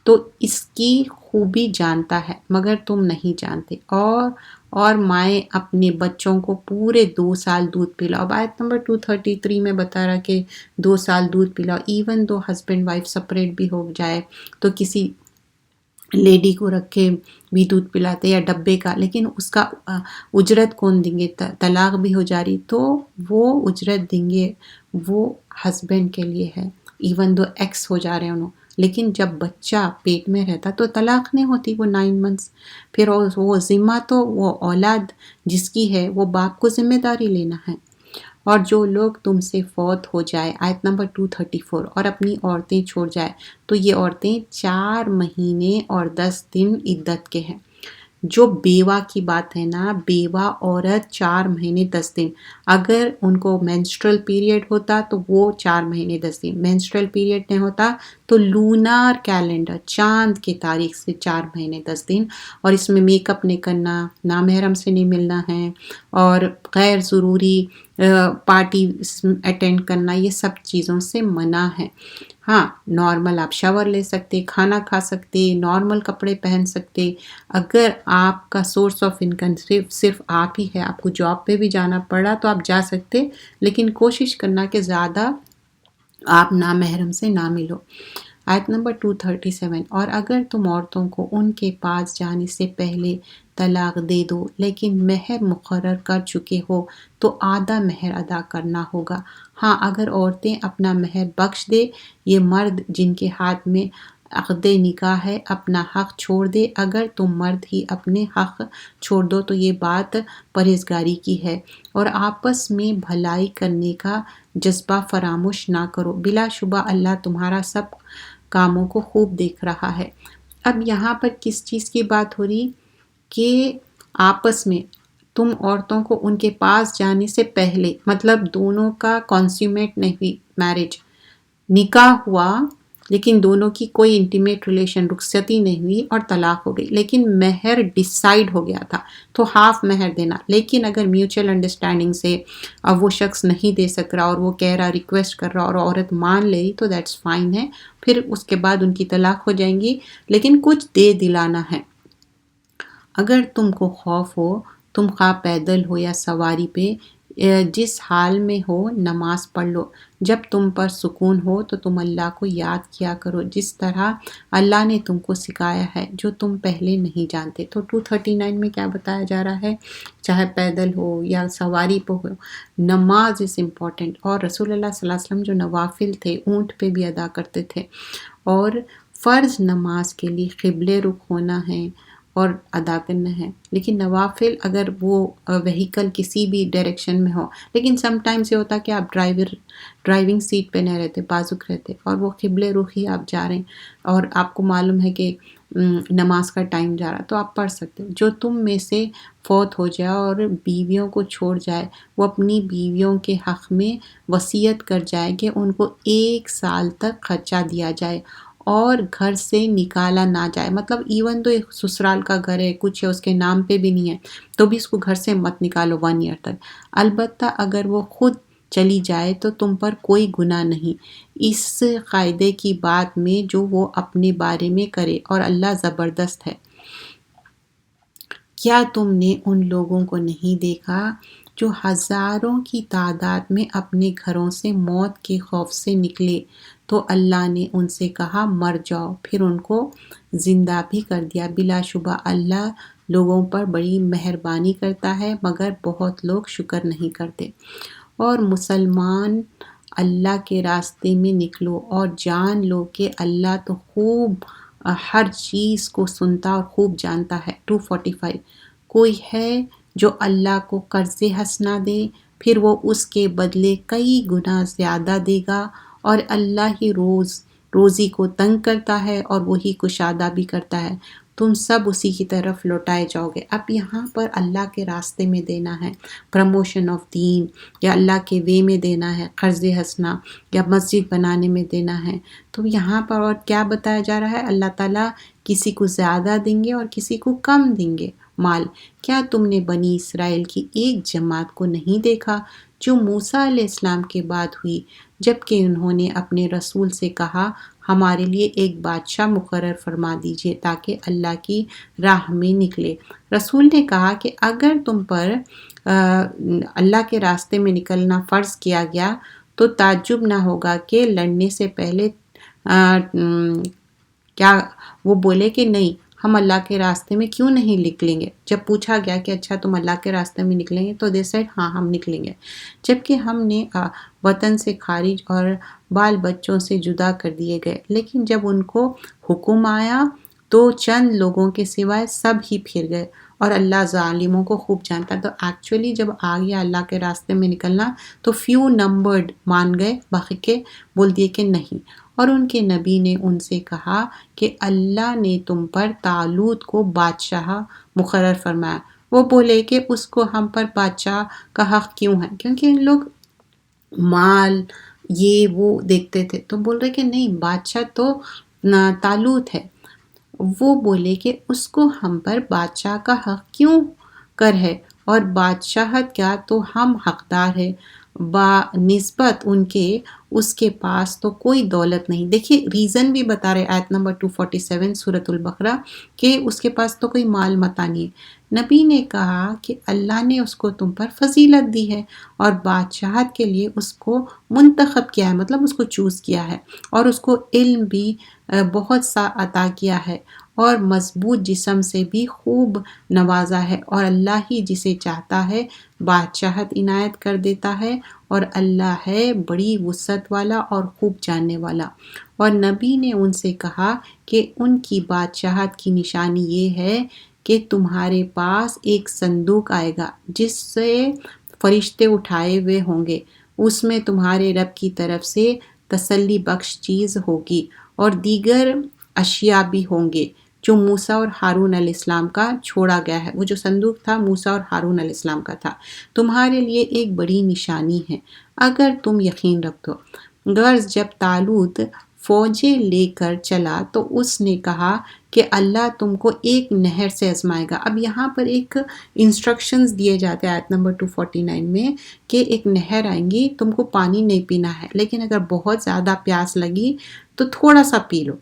تو اس کی خوبی جانتا ہے مگر تم نہیں جانتے. اور مائیں اپنے بچوں کو پورے 2 سال دودھ پلاؤ. آیت نمبر 233 میں بتا رہا کہ 2 سال دودھ pulao. Even though husband wife separate بھی ہو جائے تو کسی لیڈی کو رکھ کے بھی دودھ پلاتے یا ڈبے کا، لیکن اس کا اجرت کون دیں گے؟ طلاق بھی ہو جا رہی تو وہ اجرت دیں گے وہ ہسبینڈ کے لیے ہے، ایون دو ایکس ہو جا رہے ہیں انہوں. لیکن جب بچہ پیٹ میں رہتا تو طلاق نہیں ہوتی، وہ 9 منتھس. پھر وہ ذمہ تو وہ اولاد جس کی ہے وہ باپ کو ذمہ داری لینا ہے. اور جو لوگ تم سے فوت ہو جائے، آیت نمبر 234، اور اپنی عورتیں چھوڑ جائے تو یہ عورتیں 4 مہینے اور 10 دن عدت کے ہیں. جو بیوہ کی بات ہے نا، بیوہ عورت 4 مہینے 10 دن، اگر ان کو مینسٹرل پیریڈ ہوتا تو وہ 4 مہینے 10 دن، مینسٹرل پیریڈ نہیں ہوتا تو لونار کیلنڈر چاند کی تاریخ سے 4 مہینے 10 دن. اور اس میں میک اپ نہیں کرنا، نامحرم سے نہیں ملنا ہے، اور غیر ضروری پارٹی اٹینڈ کرنا، یہ سب چیزوں سے منع ہے. ہاں نارمل آپ شاور لے سکتے، کھانا کھا سکتے، نارمل کپڑے پہن سکتے. اگر آپ کا سورس آف انکم صرف آپ ہی ہے، آپ کو جاب پہ بھی جانا پڑا تو آپ جا سکتے، لیکن کوشش کرنا کہ زیادہ آپ نامحرم سے نہ ملو. آیت نمبر 237، اور اگر تم عورتوں کو ان کے پاس جانے سے پہلے طلاق دے دو لیکن مہر مقرر کر چکے ہو تو آدھا مہر ادا کرنا ہوگا۔ ہاں، اگر عورتیں اپنا مہر بخش دے، یہ مرد جن کے ہاتھ میں عقد نکاح ہے اپنا حق چھوڑ دے، اگر تم مرد ہی اپنے حق چھوڑ دو تو یہ بات پرہیزگاری کی ہے، اور آپس میں بھلائی کرنے کا جذبہ فراموش نہ کرو، بلا شبہ اللہ تمہارا سب کاموں کو خوب دیکھ رہا ہے۔ اب یہاں پر کس چیز کی بات ہو رہی کہ آپس میں تم عورتوں کو ان کے پاس جانے سے پہلے، مطلب دونوں کا کانسیومیٹ نہیں ہوئی میرج، نکاح ہوا لیکن دونوں کی کوئی انٹیمیٹ ریلیشن رخصتی نہیں ہوئی اور طلاق ہو گئی، لیکن مہر ڈیسائیڈ ہو گیا تھا تو ہاف مہر دینا، لیکن اگر میوچل انڈرسٹینڈنگ سے اب وہ شخص نہیں دے سک رہا اور وہ کہہ رہا، ریکویسٹ کر رہا اور عورت مان لے رہی تو دیٹس فائن ہے، پھر اس کے بعد ان کی طلاق ہو جائیں گی، لیکن کچھ دے دلانا ہے۔ اگر تم کو خوف ہو، تم خواہ پیدل ہو یا سواری پہ، جس حال میں ہو نماز پڑھ لو، جب تم پر سکون ہو تو تم اللہ کو یاد کیا کرو جس طرح اللہ نے تم کو سکھایا ہے جو تم پہلے نہیں جانتے۔ تو 239 میں کیا بتایا جا رہا ہے؟ چاہے پیدل ہو یا سواری پہ ہو، نماز از امپورٹنٹ، اور رسول اللہ صلی اللہ علیہ وسلم جو نوافل تھے اونٹ پہ بھی ادا کرتے تھے، اور فرض نماز کے لیے قبلے رخ ہونا ہے اور ادا کرنا ہے، لیکن نوافل اگر وہ وہیکل کسی بھی ڈائریکشن میں ہو، لیکن سم ٹائمز یہ ہوتا کہ آپ ڈرائیونگ سیٹ پہ نہیں رہتے، بازوک رہتے، اور وہ قبلے رخ ہی آپ جا رہے ہیں اور آپ کو معلوم ہے کہ نماز کا ٹائم جا رہا، تو آپ پڑھ سکتے۔ جو تم میں سے فوت ہو جائے اور بیویوں کو چھوڑ جائے، وہ اپنی بیویوں کے حق میں وصیت کر جائے کہ ان کو 1 سال تک خرچہ دیا جائے اور گھر سے نکالا نہ جائے، مطلب ایون تو ایک سسرال کا گھر ہے، کچھ ہے، اس کے نام پہ بھی نہیں ہے، تو بھی اس کو گھر سے مت نکالو 1 ایئر تک۔ البتہ اگر وہ خود چلی جائے تو تم پر کوئی گناہ نہیں اس قاعدے کی بات میں جو وہ اپنے بارے میں کرے، اور اللہ زبردست ہے۔ کیا تم نے ان لوگوں کو نہیں دیکھا جو ہزاروں کی تعداد میں اپنے گھروں سے موت کے خوف سے نکلے تو اللہ نے ان سے کہا مر جاؤ، پھر ان کو زندہ بھی کر دیا، بلا شبہ اللہ لوگوں پر بڑی مہربانی کرتا ہے مگر بہت لوگ شکر نہیں کرتے۔ اور مسلمان اللہ کے راستے میں نکلو اور جان لو کہ اللہ تو خوب ہر چیز کو سنتا اور خوب جانتا ہے۔ 245 کوئی ہے جو اللہ کو قرض حسنہ دے پھر وہ اس کے بدلے کئی گنا زیادہ دے گا، اور اللہ ہی روزی کو تنگ کرتا ہے اور وہی کشادہ بھی کرتا ہے، تم سب اسی کی طرف لوٹائے جاؤ گے۔ اب یہاں پر اللہ کے راستے میں دینا ہے، پروموشن آف دین یا اللہ کے وے میں دینا ہے، قرض حسنہ یا مسجد بنانے میں دینا ہے، تو یہاں پر اور کیا بتایا جا رہا ہے؟ اللہ تعالیٰ کسی کو زیادہ دیں گے اور کسی کو کم دیں گے مال۔ کیا تم نے بنی اسرائیل کی ایک جماعت کو نہیں دیکھا جو موسیٰ علیہ السلام کے بعد ہوئی، جبکہ انہوں نے اپنے رسول سے کہا ہمارے لیے ایک بادشاہ مقرر فرما دیجئے تاکہ اللہ کی راہ میں نکلے۔ رسول نے کہا کہ اگر تم پر اللہ کے راستے میں نکلنا فرض کیا گیا تو تعجب نہ ہوگا کہ لڑنے سے پہلے کیا وہ بولے کہ نہیں ہم اللہ کے راستے میں کیوں نہیں نکلیں گے۔ جب پوچھا گیا کہ اچھا تم اللہ کے راستے میں نکلیں گے تو دے سیڈ ہاں ہم نکلیں گے، جبکہ ہم نے وطن سے خارج اور بال بچوں سے جدا کر دیے گئے، لیکن جب ان کو حکم آیا تو چند لوگوں کے سوائے سب ہی پھر گئے، اور اللہ ظالموں کو خوب جانتا۔ تو ایکچولی جب آ گیا اللہ کے راستے میں نکلنا تو فیو نمبرڈ مان گئے، باقی کے بول دیے کہ نہیں۔ اور ان کے نبی نے ان سے کہا کہ اللہ نے تم پر طالوت کو بادشاہ مقرر فرمایا۔ وہ بولے کہ اس کو ہم پر بادشاہ کا حق کیوں ہے؟ کیونکہ ان لوگ مال یہ وہ دیکھتے تھے، تو بول رہے کہ نہیں بادشاہ تو طالوت ہے۔ وہ بولے کہ اس کو ہم پر بادشاہ کا حق کیوں کر ہے، اور بادشاہت کیا تو ہم حقدار ہے۔ نسبت ان کے اس کے پاس تو کوئی دولت نہیں. دیکھیے ریزن بھی بتا رہے آیت نمبر 247 سورۃ البقرہ کہ اس کے پاس تو کوئی مال متا نہیں ہے. نبی نے کہا کہ اللہ نے اس کو تم پر فضیلت دی ہے اور بادشاہت کے لیے اس کو منتخب کیا ہے، مطلب اس کو چوز کیا ہے، اور اس کو علم بھی بہت سا عطا کیا ہے اور مضبوط جسم سے بھی خوب نوازا ہے، اور اللہ ہی جسے چاہتا ہے بادشاہت عنایت کر دیتا ہے، اور اللہ ہے بڑی وسعت والا اور خوب جاننے والا. اور نبی نے ان سے کہا کہ ان کی بادشاہت کی نشانی یہ ہے کہ تمہارے پاس ایک صندوق آئے گا جس سے فرشتے اٹھائے ہوئے ہوں گے، اس میں تمہارے رب کی طرف سے تسلی بخش چیز ہوگی اور دیگر اشیاء بھی ہوں گے جو موسیٰ اور ہارون علیہ السلام کا چھوڑا گیا ہے. وہ جو صندوق تھا موسیٰ اور ہارون علیہ السلام کا تھا. تمہارے لیے ایک بڑی نشانی ہے اگر تم یقین رکھو. غرض جب طالوت فوجیں لے کر چلا تو اس نے کہا کہ اللہ تم کو ایک نہر سے آزمائے گا. اب یہاں پر ایک انسٹرکشنز دیے جاتے ہیں آیت نمبر 249 میں کہ ایک نہر آئیں گی، تم کو پانی نہیں پینا ہے، لیکن اگر بہت زیادہ پیاس لگی تو تھوڑا سا پی لو.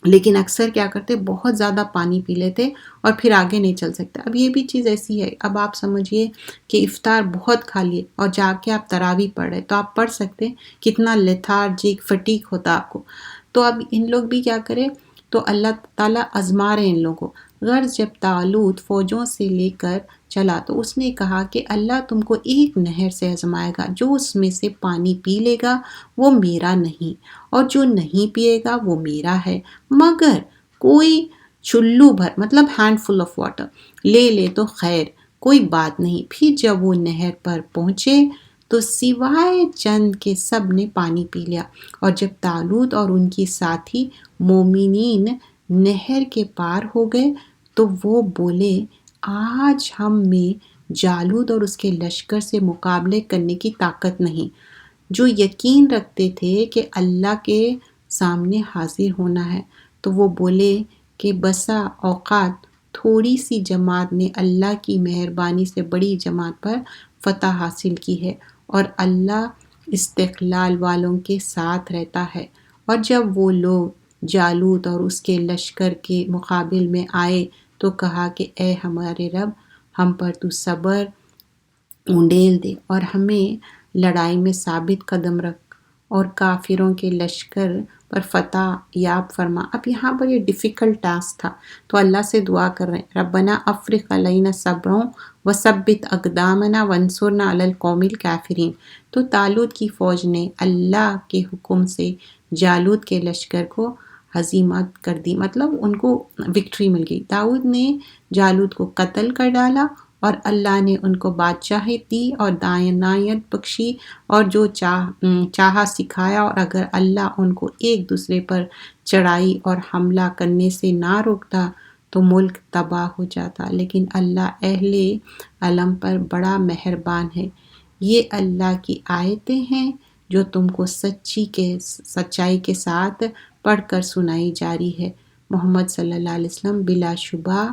لیکن اکثر کیا کرتے بہت زیادہ پانی پی لیتے اور پھر آگے نہیں چل سکتے. اب یہ بھی چیز ایسی ہے، اب آپ سمجھیے کہ افطار بہت کھا لیے اور جا کے آپ تراویح پڑھ رہے تو آپ پڑھ سکتے، کتنا لیتھارجک فٹیک ہوتا آپ کو. تو اب ان لوگ بھی کیا کرے، تو اللہ تعالیٰ آزما رہے ان لوگوں کو. غرض جب طالوت فوجوں سے لے کر چلا تو اس نے کہا کہ اللہ تم کو ایک نہر سے آزمائے گا، جو اس میں سے پانی پی لے گا وہ میرا نہیں، اور جو نہیں پیے گا وہ میرا ہے، مگر کوئی چلو بھر مطلب ہینڈ فل آف واٹر لے لے تو خیر، کوئی بات نہیں. پھر جب وہ نہر پر پہنچے تو سوائے چند کے سب نے پانی پی لیا. اور جب طالوت اور ان کی ساتھی مومنین نہر کے پار ہو گئے تو وہ بولے آج ہم میں جالوت اور اس کے لشکر سے مقابلے کرنے کی طاقت نہیں. جو یقین رکھتے تھے کہ اللہ کے سامنے حاضر ہونا ہے تو وہ بولے کہ بسا اوقات تھوڑی سی جماعت نے اللہ کی مہربانی سے بڑی جماعت پر فتح حاصل کی ہے، اور اللہ استقلال والوں کے ساتھ رہتا ہے. اور جب وہ لوگ جالوت اور اس کے لشکر کے مقابل میں آئے تو کہا کہ اے ہمارے رب، ہم پر تو صبر اونڈیل دے اور ہمیں لڑائی میں ثابت قدم رکھ اور کافروں کے لشکر پر فتح یاب فرما. اب یہاں پر یہ ڈیفیکلٹ ٹاسک تھا تو اللہ سے دعا کر رہے ہیں ربنا افرغ علینا صبرا وثبت اقدامنا وانصرنا علی القوم الکافرین. تو طالوت کی فوج نے اللہ کے حکم سے جالوت کے لشکر کو ہزیمت کر دی، مطلب ان کو وکٹری مل گئی. داؤد نے جالوت کو قتل کر ڈالا اور اللہ نے ان کو بادشاہت دی اور دائنیت بخشی اور جو چاہا سکھایا. اور اگر اللہ ان کو ایک دوسرے پر چڑھائی اور حملہ کرنے سے نہ روکتا تو ملک تباہ ہو جاتا، لیکن اللہ اہل علم پر بڑا مہربان ہے. یہ اللہ کی آیتیں ہیں جو تم کو سچائی کے ساتھ پڑھ کر سنائی جاری ہے. محمد صلی اللہ علیہ وسلم بلا شبہ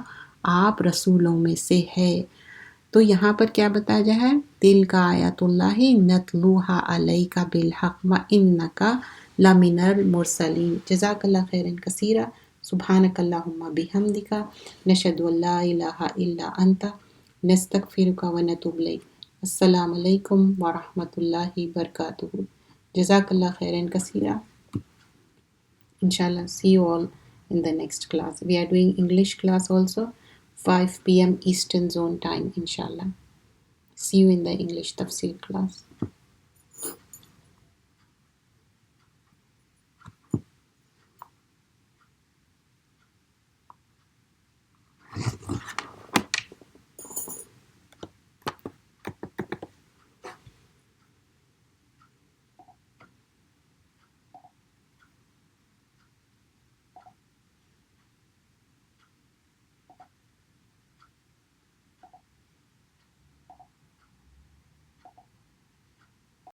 آپ رسولوں میں سے ہے. تو یہاں پر کیا بتایا جا ہے، دل کا آیات اللہ نتلوہا علیک بالحق وانک لمن المرسلین. جزاک اللہ خیرا کثیرا. سبحانک اللہم بحمدک نشہد ان لا الہ الا انت نستغفرک ونتوب الیک. السلام علیکم ورحمۃ اللہ وبرکاتہ. جزاک اللہ خیرا کثیرا. Inshallah, see you all in the next class. We are doing English class also, 5 p.m. Eastern Zone time, inshallah. See you in the English Tafsir class.